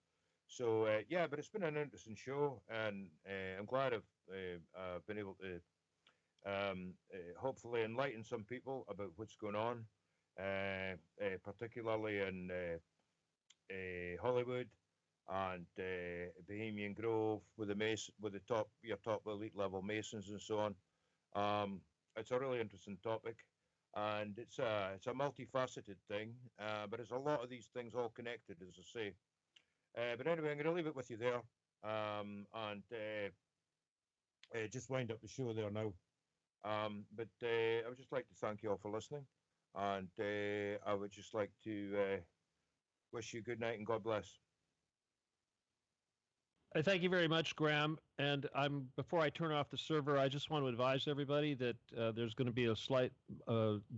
So yeah, but it's been an interesting show, and I'm glad I've been able to hopefully enlighten some people about what's going on, particularly in Hollywood and Bohemian Grove with with the your top elite level Masons and so on. It's a really interesting topic, and it's a multifaceted thing, but it's a lot of these things all connected, as I say. But anyway, I'm going to leave it with you there, and just wind up the show there now. But I would just like to thank you all for listening, and I would just like to wish you good night and God bless. Thank you very much, Graham. And before I turn off the server, I just want to advise everybody that there's going to be a slight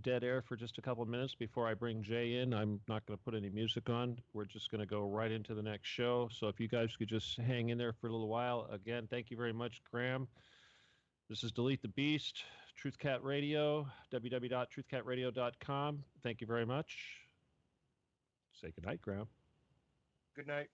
dead air for just a couple of minutes before I bring Jay in. I'm not going to put any music on. We're just going to go right into the next show. So if you guys could just hang in there for a little while. Again, thank you very much, Graham. This is Delete the Beast, Truth Cat Radio, www.truthcatradio.com. Thank you very much. Say goodnight, Graham. Good night.